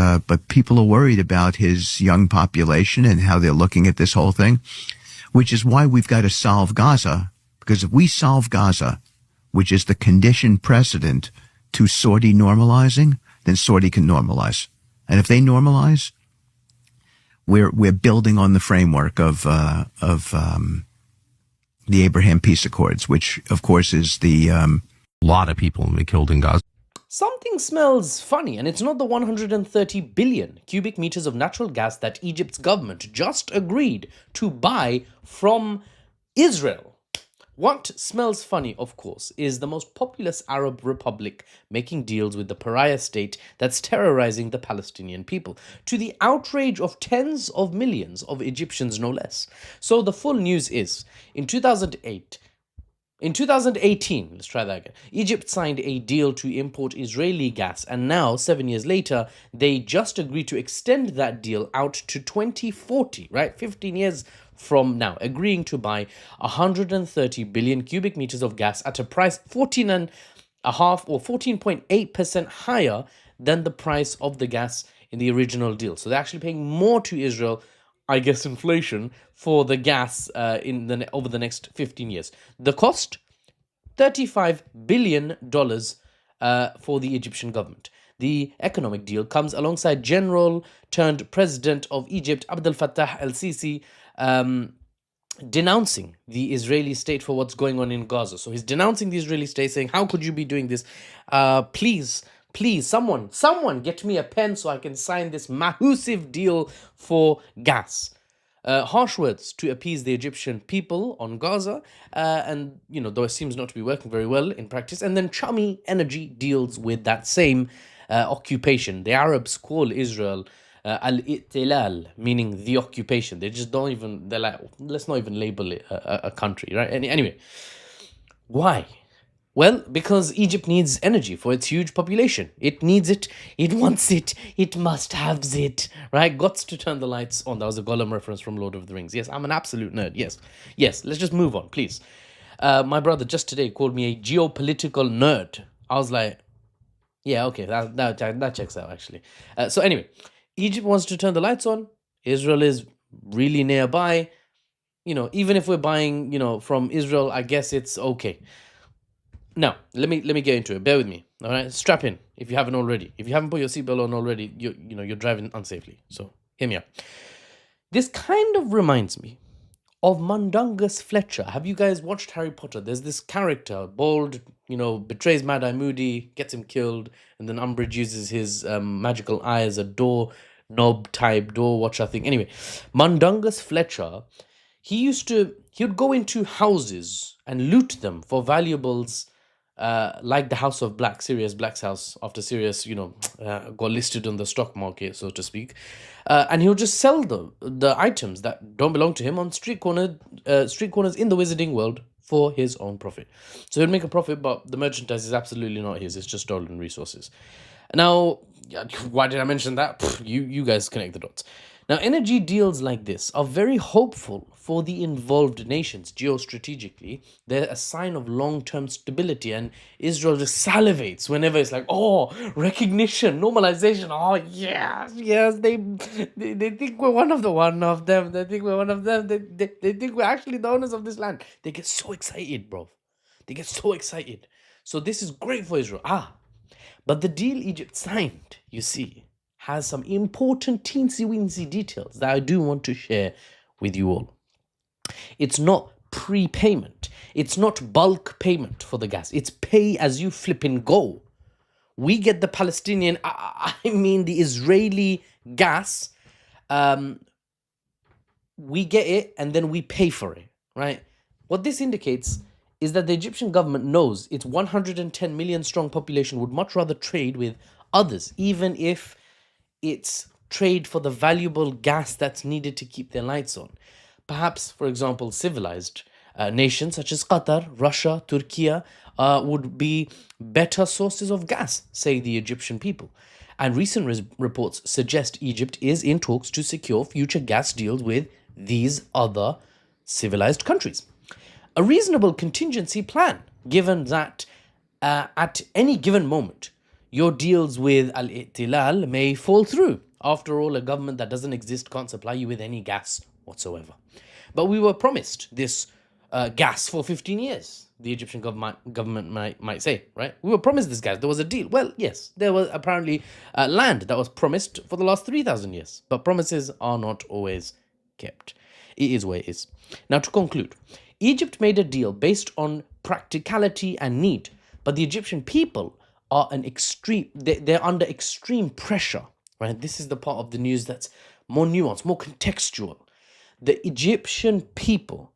people are worried about his young population and how they're looking at this whole thing, which is why we've got to solve Gaza. Because if we solve Gaza, which is the conditioned precedent to Saudi normalizing, then Saudi can normalize. And if they normalize, we're building on the framework of the Abraham Peace Accords, which of course is the lot of people will be killed in Gaza. Something smells funny, and it's not the 130 billion cubic meters of natural gas that Egypt's government just agreed to buy from Israel. What smells funny, of course, is the most populous Arab republic making deals with the pariah state that's terrorizing the Palestinian people, to the outrage of tens of millions of Egyptians, no less. So the full news is, in 2018, let's try that again, Egypt signed a deal to import Israeli gas, and now, 7 years later, they just agreed to extend that deal out to 2040, right? 15 years from now, agreeing to buy 130 billion cubic meters of gas at a price 14.5 or 14.8% higher than the price of the gas in the original deal. So they're actually paying more to Israel, I guess inflation, for the gas over the next 15 years. The cost, $35 billion for the Egyptian government. the economic deal comes alongside General turned President of Egypt, Abdel Fattah el-Sisi, denouncing the Israeli state for what's going on in Gaza. So he's denouncing the Israeli state, saying, how could you be doing this? Please, someone get me a pen so I can sign this massive deal for gas. Harsh words to appease the Egyptian people on Gaza, and though it seems not to be working very well in practice. And then chummy energy deals with that same occupation. The Arabs call Israel al-Ihtilal, meaning the occupation. They just don't even, they're like, let's not even label it a country, right? Anyway, why? Well, because Egypt needs energy for its huge population. It needs it, it wants it, it must have it, right? Gots to turn the lights on. That was a Gollum reference from Lord of the Rings. Yes, I'm an absolute nerd. Yes, let's just move on, please. My brother just today called me a geopolitical nerd. I was like, yeah, okay, that checks out, actually. So anyway, Egypt wants to turn the lights on. Israel is really nearby. Even if we're buying, from Israel, I guess it's okay. Now, let me get into it. Bear with me. All right, strap in if you haven't already. If you haven't put your seatbelt on already, you're driving unsafely. So hear me out. This kind of reminds me of Mundungus Fletcher. Have you guys watched Harry Potter? There's this character, bald, betrays Mad-Eye Moody, gets him killed, and then Umbridge uses his magical eye as a door knob type door watcher thing. Anyway, Mundungus Fletcher, he would go into houses and loot them for valuables. Like the House of Black, Sirius Black's house, after Sirius, got listed on the stock market, so to speak. And he'll just sell the items that don't belong to him on street corners in the wizarding world for his own profit. So he'll make a profit, but the merchandise is absolutely not his. It's just stolen resources. Now, why did I mention that? You guys connect the dots. Now, energy deals like this are very hopeful for the involved nations geostrategically. They're a sign of long-term stability, and Israel just salivates whenever it's like, oh, recognition, normalization. Oh, yes, they think we're one of them. They think we're one of them. They think we're actually the owners of this land. They get so excited, bro. They get so excited. So this is great for Israel. But the deal Egypt signed, you see, has some important teensy-weensy details that I do want to share with you all. It's not prepayment. It's not bulk payment for the gas. It's pay as you flipping go. We get the Palestinian, the Israeli gas. We get it and then we pay for it, right? What this indicates is that the Egyptian government knows its 110 million strong population would much rather trade with others, even if it's trade for the valuable gas that's needed to keep their lights on. Perhaps, for example, civilized nations such as Qatar, Russia, Turkey would be better sources of gas, say the Egyptian people. And recent reports suggest Egypt is in talks to secure future gas deals with these other civilized countries. A reasonable contingency plan, given that at any given moment, your deals with Al-Ihtilal may fall through. After all, a government that doesn't exist can't supply you with any gas whatsoever. But we were promised this gas for 15 years, the Egyptian government might say, right? We were promised this gas. There was a deal. Well, yes, there was apparently land that was promised for the last 3,000 years. But promises are not always kept. It is where it is. Now, to conclude, Egypt made a deal based on practicality and need, but the Egyptian people are they're under extreme pressure, right? This is the part of the news that's more nuanced, more contextual. The Egyptian people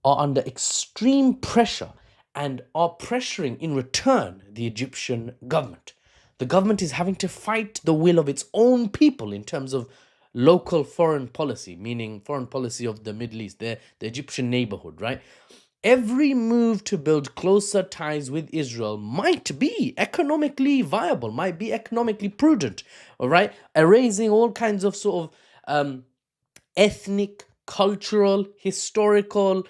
are under extreme pressure and are pressuring in return the Egyptian government. The government is having to fight the will of its own people in terms of local foreign policy, meaning foreign policy of the Middle East, the Egyptian neighborhood, right? Every move to build closer ties with Israel might be economically viable, might be economically prudent, all right? Erasing all kinds of sort of ethnic, cultural, historical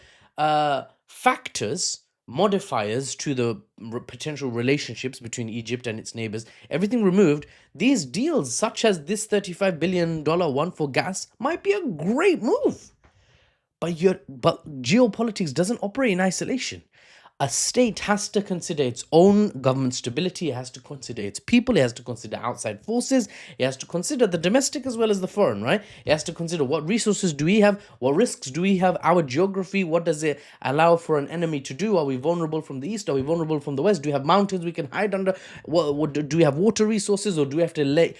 factors, modifiers to the potential relationships between Egypt and its neighbors, everything removed. These deals, such as this $35 billion one for gas, might be a great move. But geopolitics doesn't operate in isolation. a state has to consider its own government stability, it has to consider its people, it has to consider outside forces, it has to consider the domestic as well as the foreign, right? It has to consider what resources do we have, what risks do we have, our geography, what does it allow for an enemy to do? Are we vulnerable from the east? Are we vulnerable from the west? Do we have mountains we can hide under? What do we have water resources, or do we have to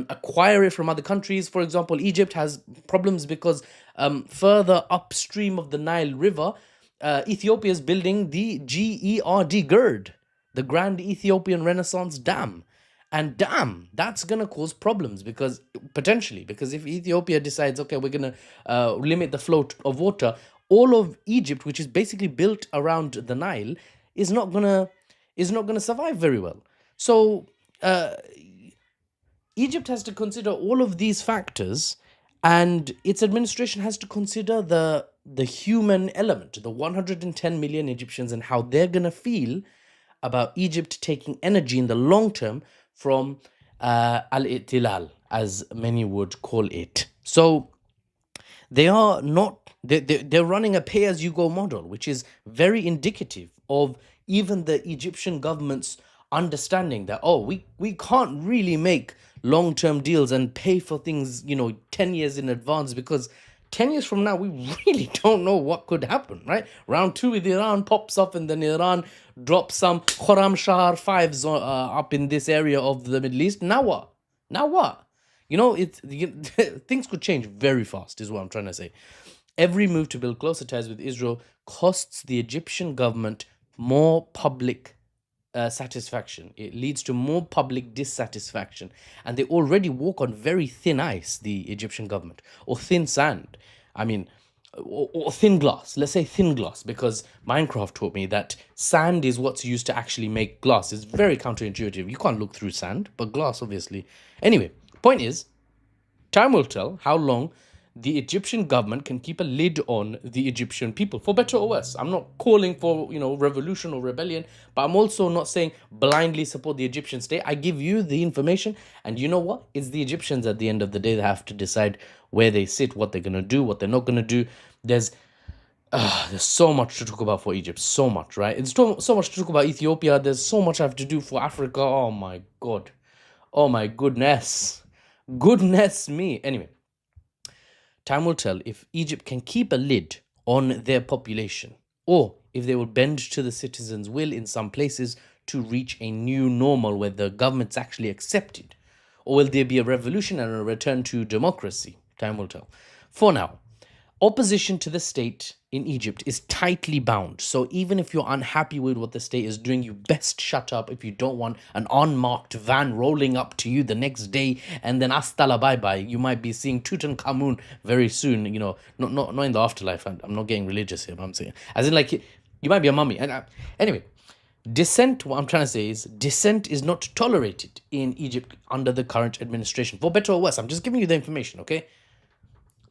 acquire it from other countries? For example, Egypt has problems because further upstream of the Nile River, Ethiopia is building the GERD, the Grand Ethiopian Renaissance Dam. And that's going to cause problems because if Ethiopia decides, okay, we're going to limit the flow of water, all of Egypt, which is basically built around the Nile, is not going to survive very well. So Egypt has to consider all of these factors, and its administration has to consider the human element, the 110 million Egyptians, and how they're going to feel about Egypt taking energy in the long term from al-Ittilal, as many would call it. So they're running a pay-as-you-go model, which is very indicative of even the Egyptian government's understanding that, we can't really make long-term deals and pay for things, 10 years in advance, because 10 years from now, we really don't know what could happen, right? Round 2 with Iran pops up, and then Iran drops some Khorram Shahar 5s up in this area of the Middle East. Now what? Things could change very fast, is what I'm trying to say. Every move to build closer ties with Israel costs the Egyptian government more public satisfaction. It leads to more public dissatisfaction, and they already walk on very thin ice, the Egyptian government, or thin sand. Or thin glass. Let's say thin glass, because Minecraft taught me that sand is what's used to actually make glass. It's very counterintuitive. You can't look through sand, but glass, obviously. Anyway, point is, time will tell how long the Egyptian government can keep a lid on the Egyptian people, for better or worse. I'm not calling for, revolution or rebellion, but I'm also not saying blindly support the Egyptian state. I give you the information, and you know what? It's the Egyptians at the end of the day that have to decide where they sit, what they're going to do, what they're not going to do. There's so much to talk about for Egypt, so much, right? It's so much to talk about Ethiopia. There's so much I have to do for Africa. Oh my God. Oh my goodness. Goodness me. Anyway. Time will tell if Egypt can keep a lid on their population, or if they will bend to the citizens' will in some places to reach a new normal where the government's actually accepted. Or will there be a revolution and a return to democracy? Time will tell. For now, opposition to the state in Egypt is tightly bound. So even if you're unhappy with what the state is doing, you best shut up if you don't want an unmarked van rolling up to you the next day, and then hasta la bye-bye. You might be seeing Tutankhamun very soon, not in the afterlife. I'm not getting religious here, but I'm saying, as in, like, you might be a mummy. And anyway, dissent, what I'm trying to say is, dissent is not tolerated in Egypt under the current administration, for better or worse. I'm just giving you the information, okay?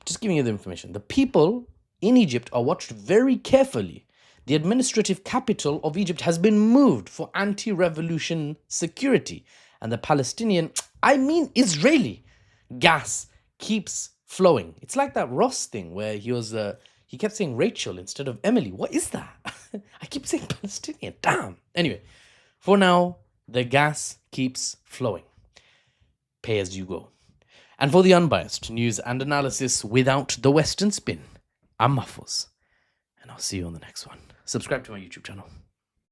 Just giving you the information. The people in Egypt are watched very carefully. The administrative capital of Egypt has been moved for anti-revolution security. And the Palestinian, Israeli, gas keeps flowing. It's like that Ross thing where he kept saying Rachel instead of Emily. What is that? I keep saying Palestinian. Damn. Anyway, for now, the gas keeps flowing. Pay as you go. And for the unbiased news and analysis without the Western spin, I'm Mahfouz, and I'll see you on the next one. Subscribe to my YouTube channel.